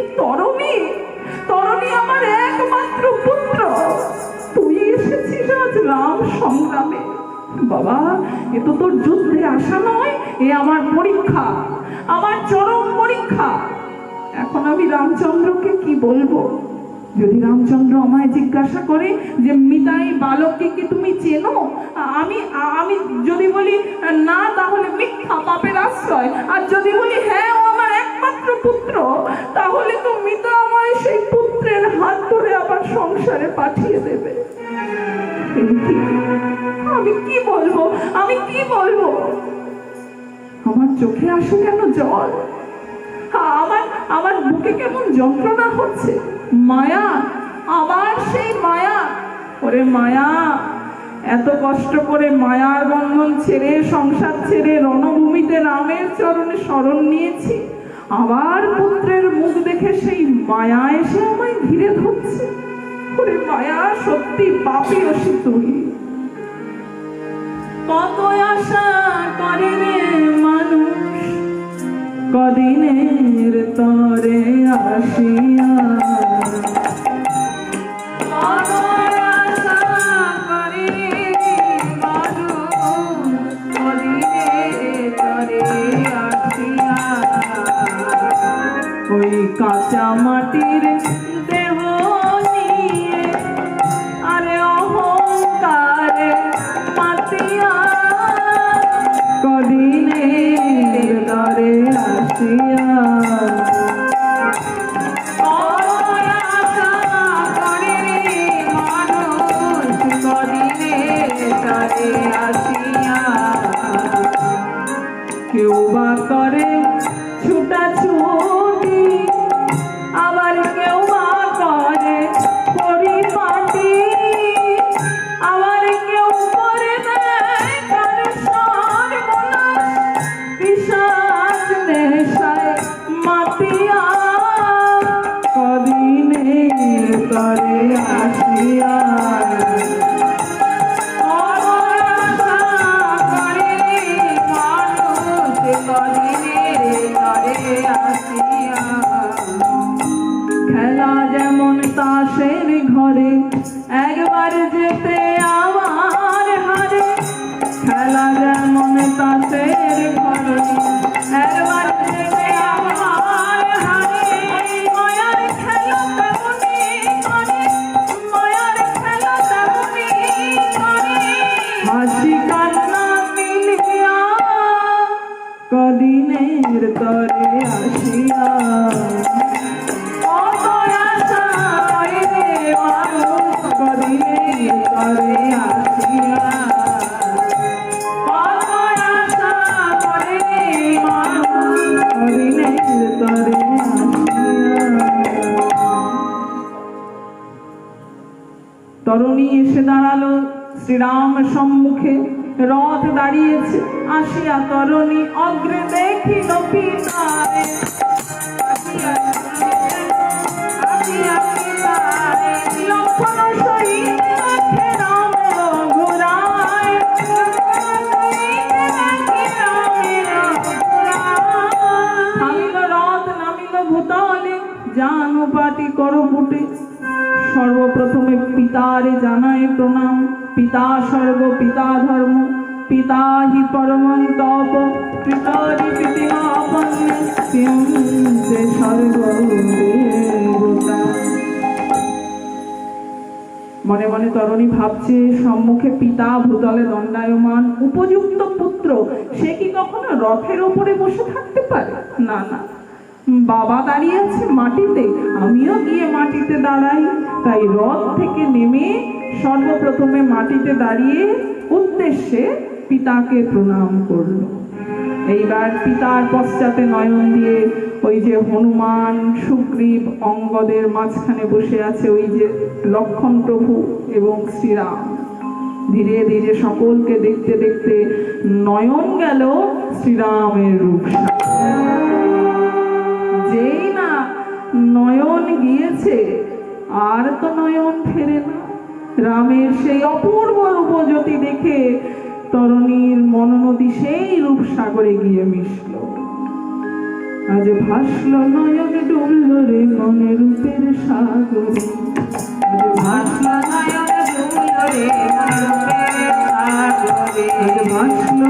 তরণী আমার একমাত্র পুত্র, তুই এসেছিস আজ রাম সংগ্রামে। বাবা, এ তো তোর যুদ্ধে আসা নয়, এ আমার পরীক্ষা, আমার চরম পরীক্ষা। এখন আমি রামচন্দ্রকে কি বলবো? যদি রামচন্দ্র আমায় জিজ্ঞাসা করে যে মিতাই বালককে কি তুমি চেনো, আমি যদি বলি না, তাহলে মিথ্যা, পাপের আশ্রয়। আর যদি বলি হ্যাঁ, ও আমার একমাত্র পুত্র, তাহলে তো মিতা আমায় সেই পুত্রের হাত ধরে আবার সংসারে পাঠিয়ে দেবে। আমি কি বলবো? আমার চোখে আসে কেন জল? আমার বুকে কেমন যন্ত্রণা হচ্ছে। মায়া, আবার সেই মায়া। ওরে মায়া, এত কষ্ট করে মায়ার বন্ধন ছেড়ে, সংসার ছেড়ে রণভূমিতে রামের চরণে শরণ নিয়েছি, আবার পুত্রের মুখ দেখে সেই মায়া এসে আমায় ঘিরে ধরছে। ওরে মায়া, সত্যি পাপী অসি তুই। কত আশা করে রে মানুষ, কদিনের তরে আসিয়া, কত আশা করে মানুষ, কদিনের তরে আসিয়া। ওই কাঁচা মাটির দেহ নিয়ে আরে অহংকারে মাতিয়া, কদিনের তরে আসিয়া, কত আশা করে রে মানুষ, কদিনের তরে আসিয়া। কেউ বা করে ছুটাছুটি, আবার কেউ বা করে পরিপাটি, আবার কেউ করে দেয় কার সর্বনাশ, পিশাচ নেশায় মাতিয়া, কদিনের তরে আসিয়া, কত আশা করে মানুষ, কদিনের তরে আসিয়া। খেলা যেমন তাসের ঘরে, একবার যেতে আমার হারে, খেলা যেমন তাসের ঘরে, একবার যেতে আমার হারে। মায়ার খেলা তেমনি করে, মায়ার খেলা তেমনি করে। হাসি কান্না মিলিয়া, কদিনের তরে আসিয়া, কত আশা করে রে মানুষ, কদিনের তরে আসিয়া, কত আশা করে রে মানুষ। কদিনের তরে আসিয়া। তরুণী এসে দাঁড়ালো শ্রীরাম সম্মুখে, রথ দাঁড়িয়েছে। আসিয়া তরুণী অগ্রে দেখিল পিতারে, আসিয়া পিতারে, লক্ষণ সহিত দেখে রাম রঘুরায়, লক্ষণ সহিত দেখে রাম রঘুরায়। থামিল রথ, নামিল ভূতলে, জানু পাটি করো ফুটে। সর্বপ্রথমে পিতারে জানায় প্রণাম, পিতা স্বর্গ পিতা ধর্ম, পিতা হি পরমং তপ, পিতারি পিতিমাপন্ন কিঞ্চে সর্বদেবতা। মনে মনে তরুণী ভাবছে, সম্মুখে পিতা ভূতলে দণ্ডায়মান, উপযুক্ত পুত্র, সে কি কখনো রথের ওপরে বসে থাকতে পারে? না না, বাবা দাঁড়িয়ে আছে মাটিতে, আমিও গিয়ে মাটিতে দাঁড়াই। তাই রথ থেকে নেমে সর্বপ্রথমে মাটিতে দাঁড়িয়ে উদ্দেশ্যে পিতাকে প্রণাম করলো। এইবার পিতার পশ্চাতে নয়ন দিয়ে ওই যে হনুমান, সুগ্রীব, অঙ্গদের মাঝখানে বসে আছে ওই যে লক্ষ্মণ প্রভু এবং শ্রীরাম। ধীরে ধীরে সকলকে দেখতে দেখতে নয়ন গেল শ্রীরামের রূপ। যেই না নয়ন গিয়েছে, আর তো নয়ন ফেরে না। রামের সেই অপূর্ব রূপজ্যোতি দেখে তরুণীর মননদী সেই রূপ সাগরে গিয়ে মিশল। আজ ভাসল নয়ন ডুবল রে মনে রূপের সাগরে, আজ ভাসল নয়ন ডুবল রে মনে রূপের সাগরে, আজ ভাসল